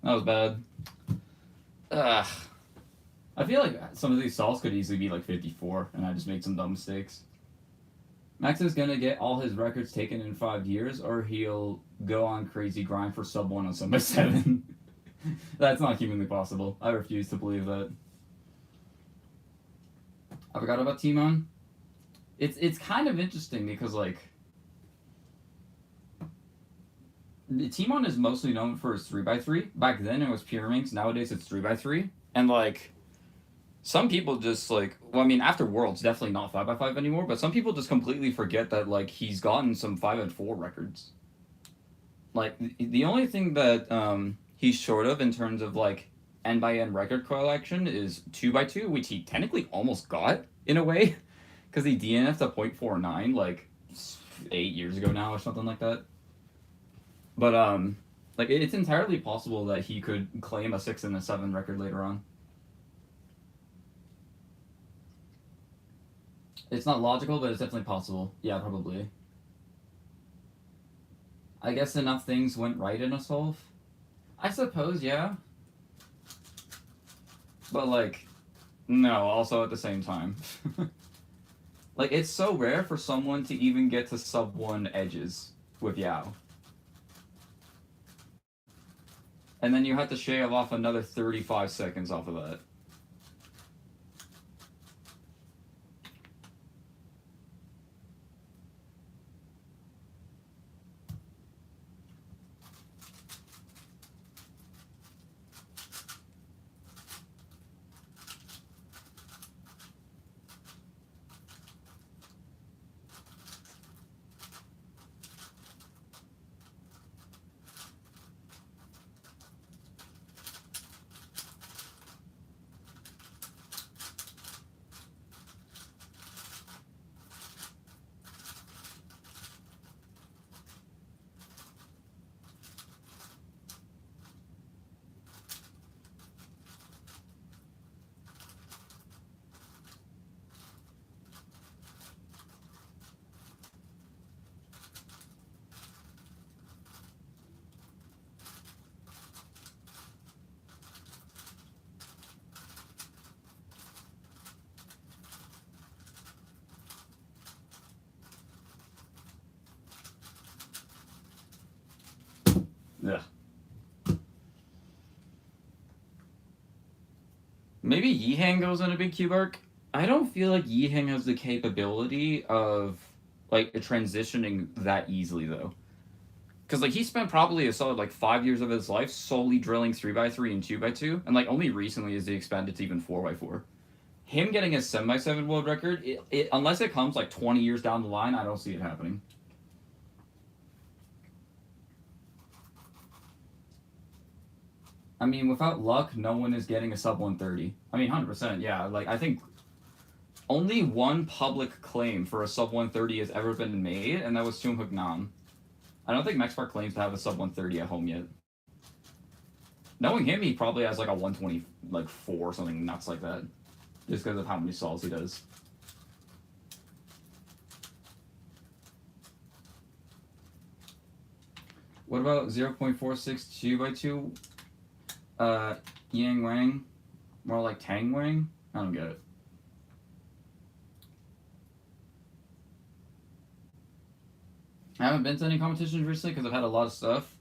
That was bad. Ugh. I feel like some of these salts could easily be like 54, and I just made some dumb mistakes. Max is gonna get all his records taken in 5 years, or he'll go on crazy grind for sub 1 on 7x7. That's not humanly possible. I refuse to believe that. I forgot about Timon. It's kind of interesting because like Timon is mostly known for his 3x3. Back then it was Pyraminx, nowadays it's 3x3. And like some people just like, well, I mean, after Worlds, definitely not 5x5 anymore, but some people just completely forget that like he's gotten some 5x4 records. Like the only thing that he's short of in terms of like end by end record collection is 2x2, which he technically almost got in a way, because he DNF'd a 0.49 like 8 years ago now or something like that. But like it's entirely possible that he could claim a 6 and a 7 record later on. It's not logical, but it's definitely possible. Yeah, probably. I guess enough things went right in a solve. I suppose, yeah. But, like, no, also at the same time. Like, it's so rare for someone to even get to sub 1 edges with Yao. And then you have to shave off another 35 seconds off of that. Yeah. Maybe Yihang goes on a big cube arc. I don't feel like Yihang has the capability of like transitioning that easily though. Because like he spent probably a solid like 5 years of his life solely drilling 3x3 and 2x2, and like only recently is he expanded to even 4x4. Him getting a 7x7 world record, unless it comes like 20 years down the line, I don't see it happening. I mean, without luck, no one is getting a sub 130. I mean, 100%, yeah. Like, I think only one public claim for a sub 130 has ever been made, and that was Seunghook Nam. I don't think MaxPark claims to have a sub 130 at home yet. Knowing him, he probably has like a 120, like 4 or something nuts like that, just because of how many stalls he does. What about 0.46 2x2? Yang Wang? More like Tang Wang? I don't get it. I haven't been to any competitions recently because I've had a lot of stuff.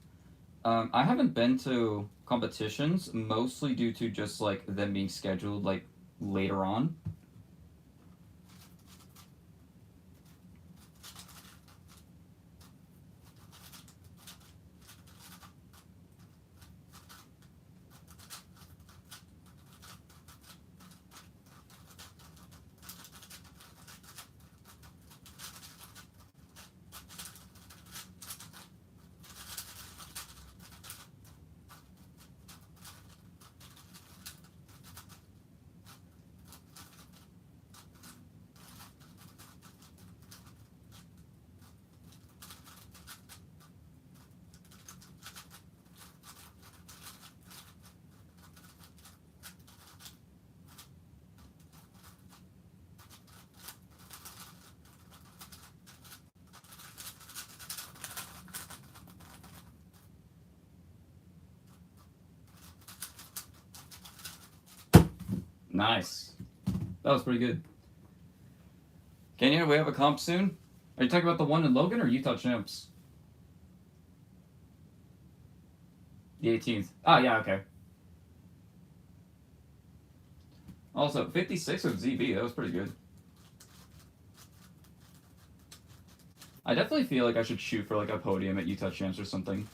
I haven't been to competitions mostly due to just like them being scheduled like later on. Nice. That was pretty good. Kenya, we have a comp soon? Are you talking about the one in Logan or Utah Champs? The 18th. Ah, yeah, okay. Also, 56 with ZB. That was pretty good. I definitely feel like I should shoot for like a podium at Utah Champs or something.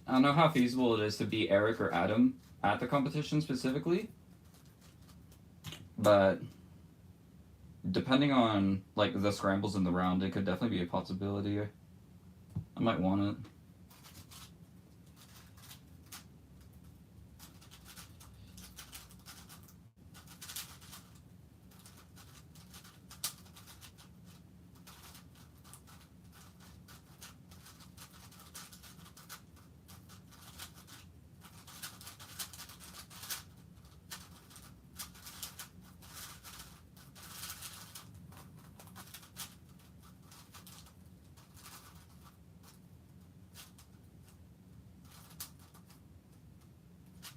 I don't know how feasible it is to beat Eric or Adam at the competition specifically, but depending on like the scrambles in the round, it could definitely be a possibility. I might want it.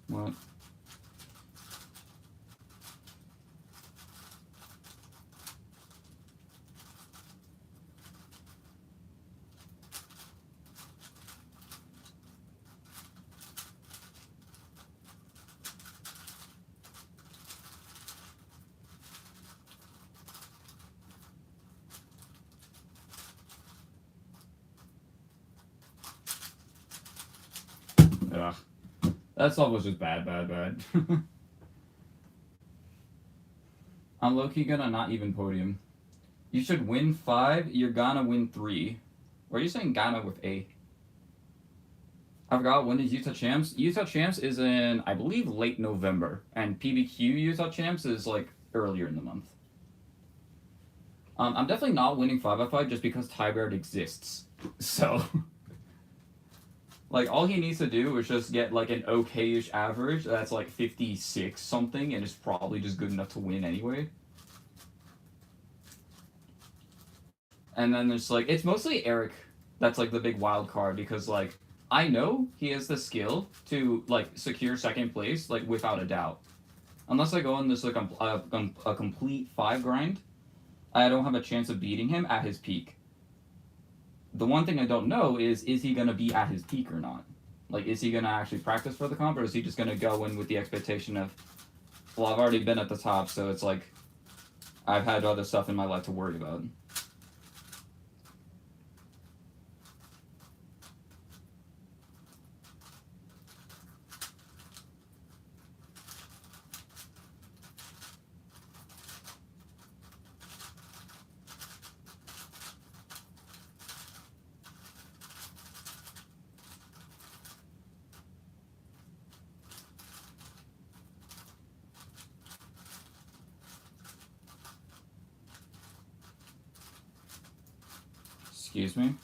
What? Ugh. That song was just bad. I'm low-key gonna not even podium. You should win 5, you're gonna win 3. Or are you saying Ghana with A? I forgot, when is Utah Champs? Utah Champs is in, I believe, late November. And PBQ Utah Champs is, like, earlier in the month. I'm definitely not winning 5x5 just because Tybert exists. So... like, all he needs to do is just get, like, an okay-ish average that's, like, 56 something, and it's probably just good enough to win anyway. And then there's, like, it's mostly Eric that's, like, the big wild card, because, like, I know he has the skill to, like, secure second place, like, without a doubt. Unless I go on this, like, a complete 5 grind, I don't have a chance of beating him at his peak. The one thing I don't know is he going to be at his peak or not? Like, is he going to actually practice for the comp, or is he just going to go in with the expectation of, well, I've already been at the top, so it's like, I've had other stuff in my life to worry about. Excuse me?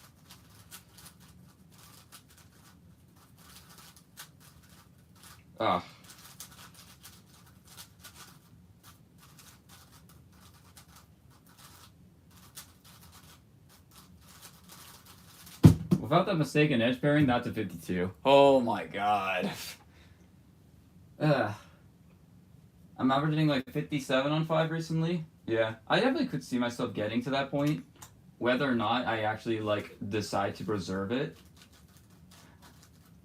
Ugh. Without that mistaken edge pairing, that's a 52. Oh my god. Ugh. I'm averaging like 57 on 5 recently. Yeah, I definitely could see myself getting to that point. Whether or not I actually, like, decide to preserve it.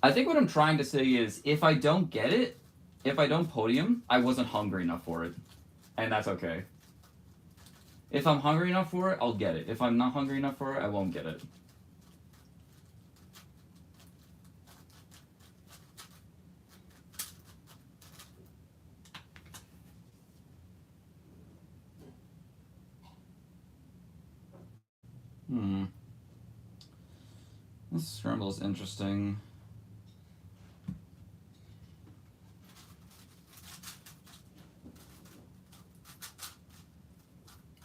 I think what I'm trying to say is, if I don't get it, if I don't podium, I wasn't hungry enough for it. And that's okay. If I'm hungry enough for it, I'll get it. If I'm not hungry enough for it, I won't get it. This scramble is interesting.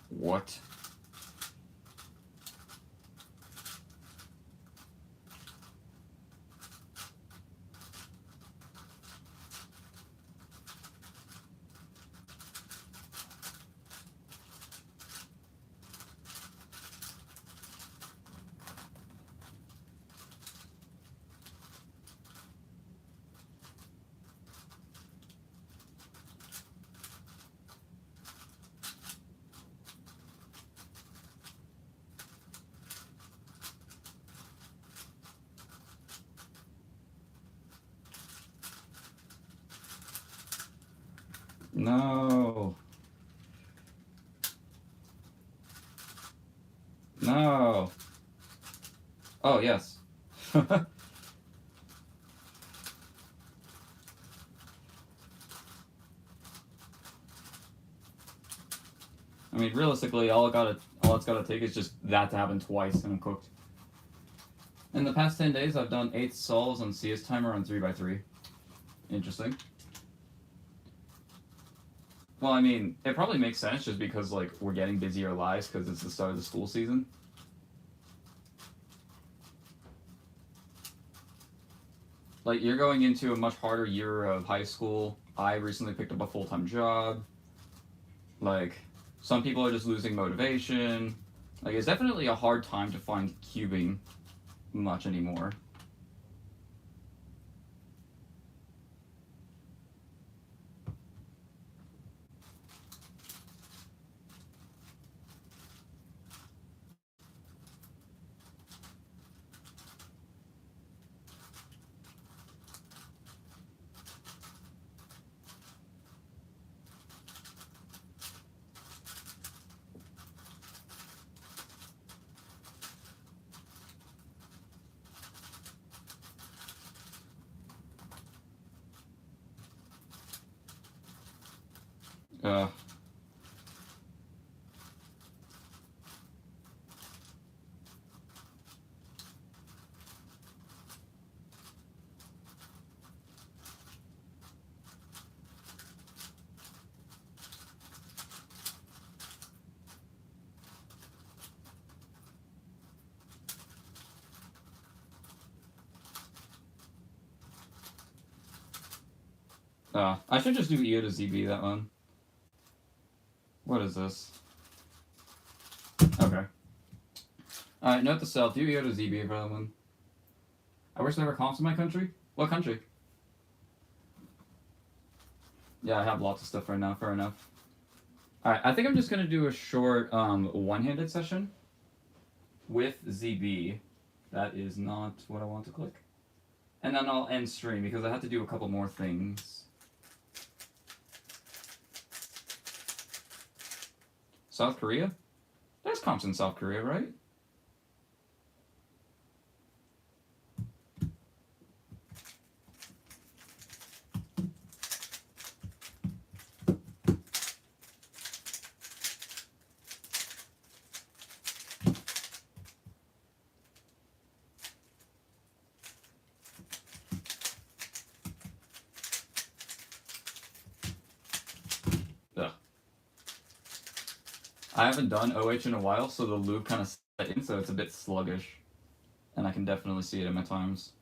What? No. No. Oh, yes. I mean, realistically, all it's gotta take is just that to happen twice, and I'm cooked. In the past 10 days, I've done 8 sols on CS timer on 3x3. Interesting. Well, I mean, it probably makes sense just because, like, we're getting busier lives because it's the start of the school season. Like, you're going into a much harder year of high school. I recently picked up a full-time job. Like, some people are just losing motivation. Like, it's definitely a hard time to find cubing much anymore. Uh, I should just do EO to ZB, that one. What is this? Okay. Alright, note to self, do EO to ZB for that one. I wish there were comps in my country. What country? Yeah, I have lots of stuff right now, fair enough. Alright, I think I'm just gonna do a short one-handed session with ZB. That is not what I want to click. And then I'll end stream because I have to do a couple more things. South Korea? There's comps in South Korea, right? I haven't done OH in a while, so the loop kind of set in, so it's a bit sluggish. And I can definitely see it in my times.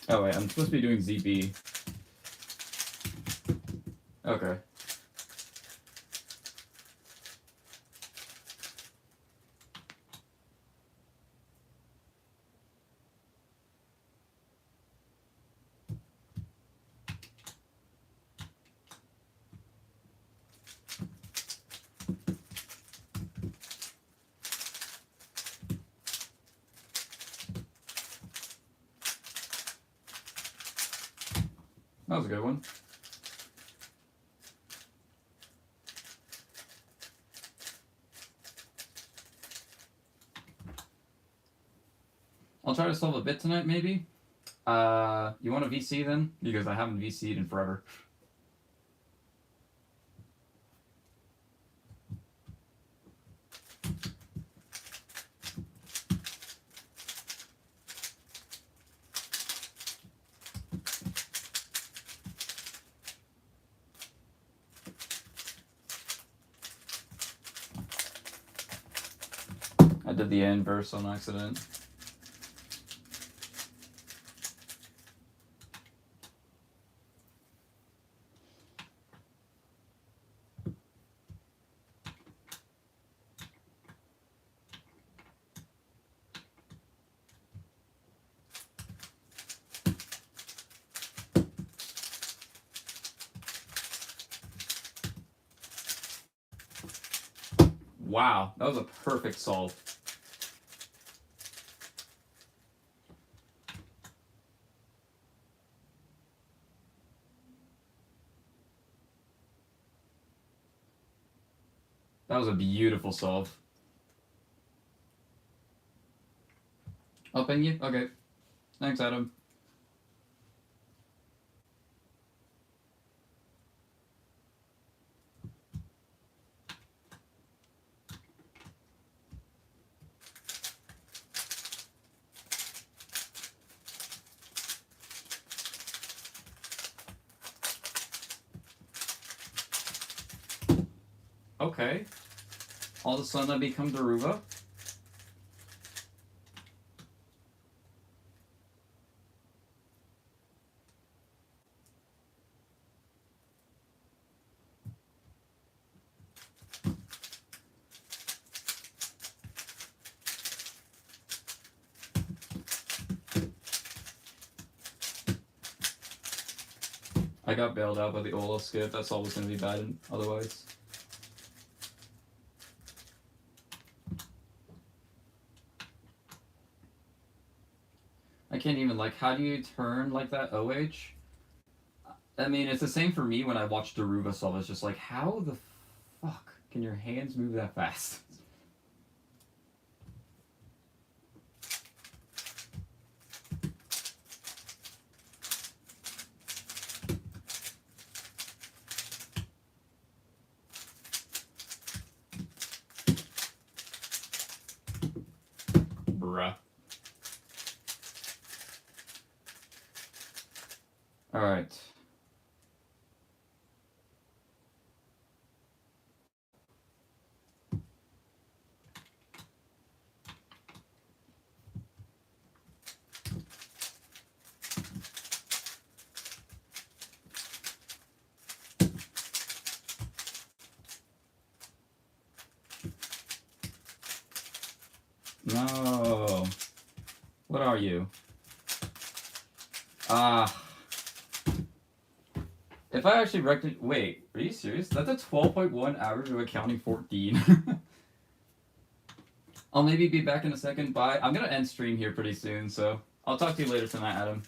Oh wait, I'm supposed to be doing ZB. Okay. That was a good one. I'll try to solve a bit tonight, maybe. You want a VC then? Because I haven't VC'd in forever. I did the inverse on accident. Wow, that was a perfect solve. That was a beautiful solve. I'll ping you? Okay. Thanks, Adam. Okay. All of a sudden I become Daruva. I got bailed out by the Ola skip. That's always going to be bad otherwise. I can't even, like, how do you turn like that OH I mean, it's the same for me when I watch Daruva solve. It's just like, how the fuck can your hands move that fast? Bruh. Alright. No. What are you? Ah. If I actually wait, are you serious? That's a 12.1 average of accounting 14. I'll maybe be back in a second. Bye. I'm gonna end stream here pretty soon, so I'll talk to you later tonight, Adam.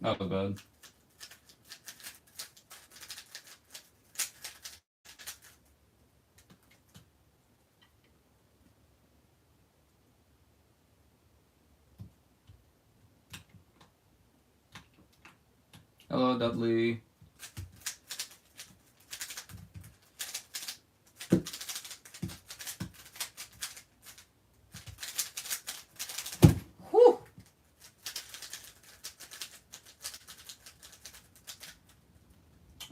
That was bad. Hello, Dudley. Whew.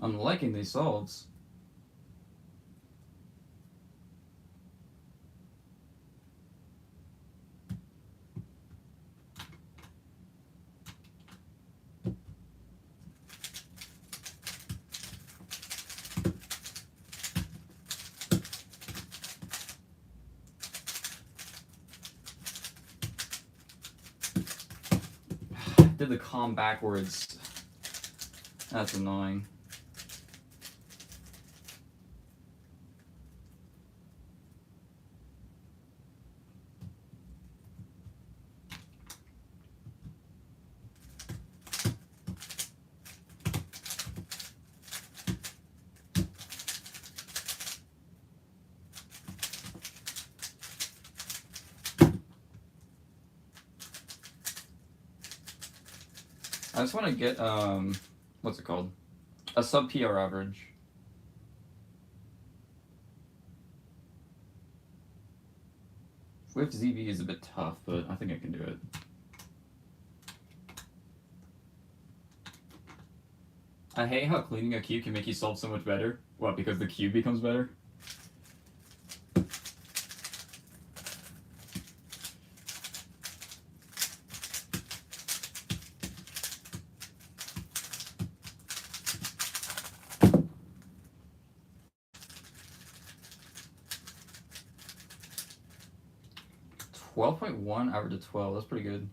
I'm liking these solves. Did the calm backwards. That's annoying. I just want to get, what's it called? A sub PR average. With ZB is a bit tough, but I think I can do it. I hate how cleaning a cube can make you solve so much better. What, because the cube becomes better? .1 average of 12. That's pretty good.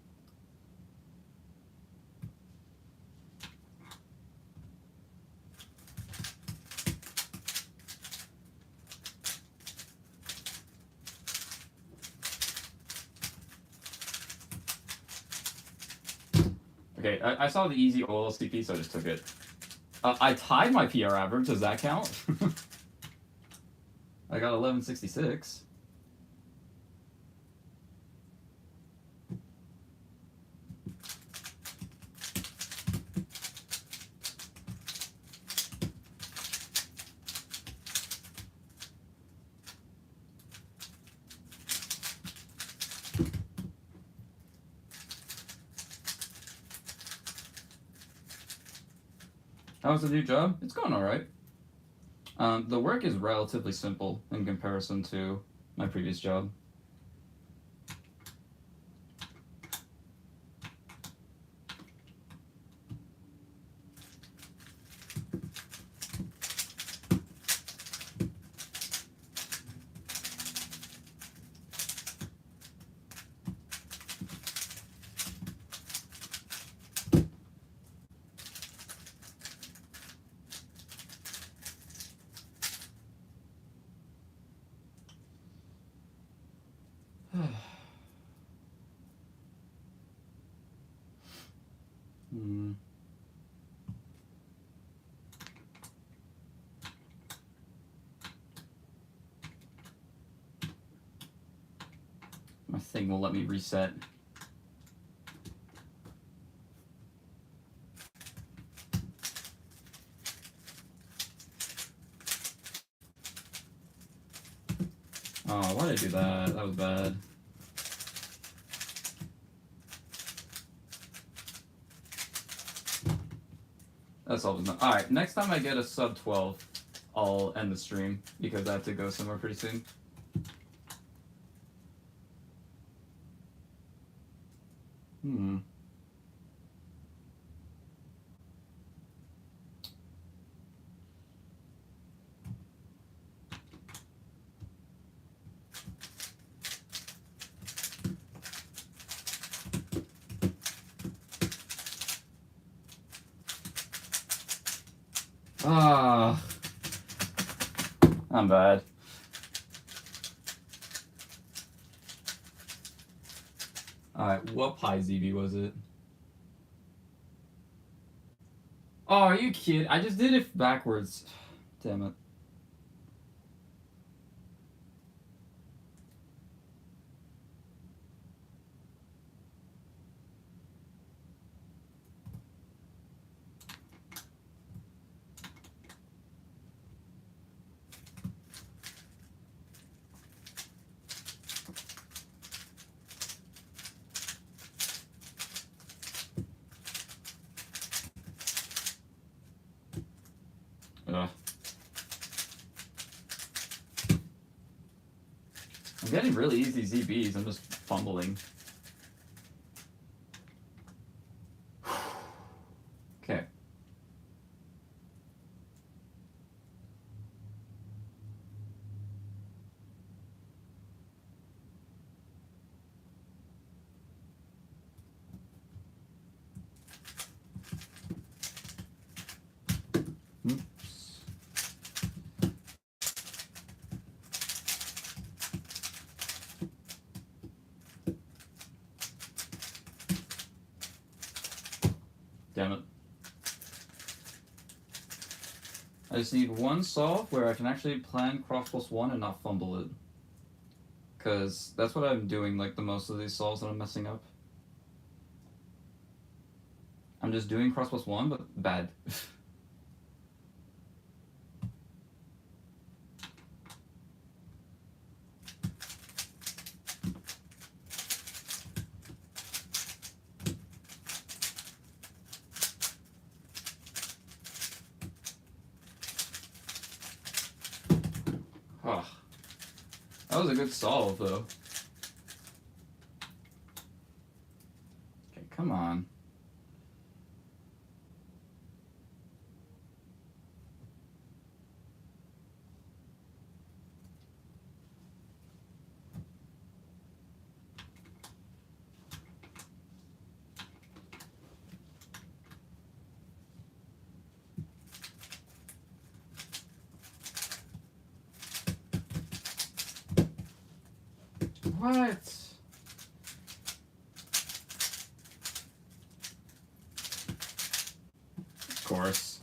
Okay, I saw the easy OLCP, so I just took it. I tied my PR average. Does that count? I got 1166. How's the new job? It's going alright. The work is relatively simple in comparison to my previous job. Hmm. My thing will let me reset. Oh, why did I do that? That was bad. That's all. Alright, next time I get a sub 12, I'll end the stream because I have to go somewhere pretty soon. Hmm. Ah, I'm bad. Alright, what Pi ZB was it? Oh, are you kidding? I just did it backwards. Damn it. Ugh. I'm getting really easy ZBs. I'm just fumbling. Okay. Oops. Damn it. I just need one solve where I can actually plan cross plus one and not fumble it. Because that's what I'm doing, like, the most of these solves that I'm messing up. I'm just doing cross plus one, but bad. Oh, that was a good solve, though. Okay, come on. What? course.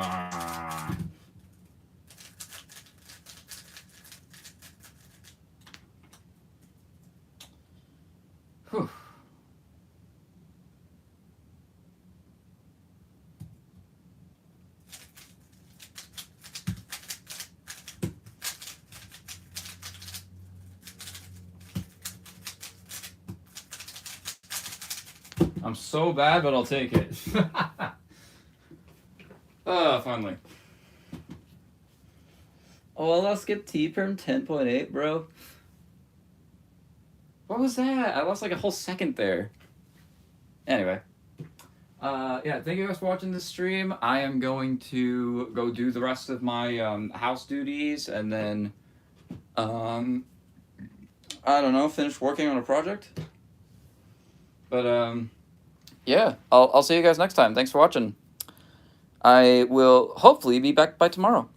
Ah. Whew. I'm so bad, but I'll take it. Finally. Oh, well, I'll skip T-Perm 10.8, bro. What was that? I lost like a whole second there. Anyway. Yeah, thank you guys for watching this stream. I am going to go do the rest of my house duties and then, I don't know, finish working on a project. But, yeah, I'll see you guys next time. Thanks for watching. I will hopefully be back by tomorrow.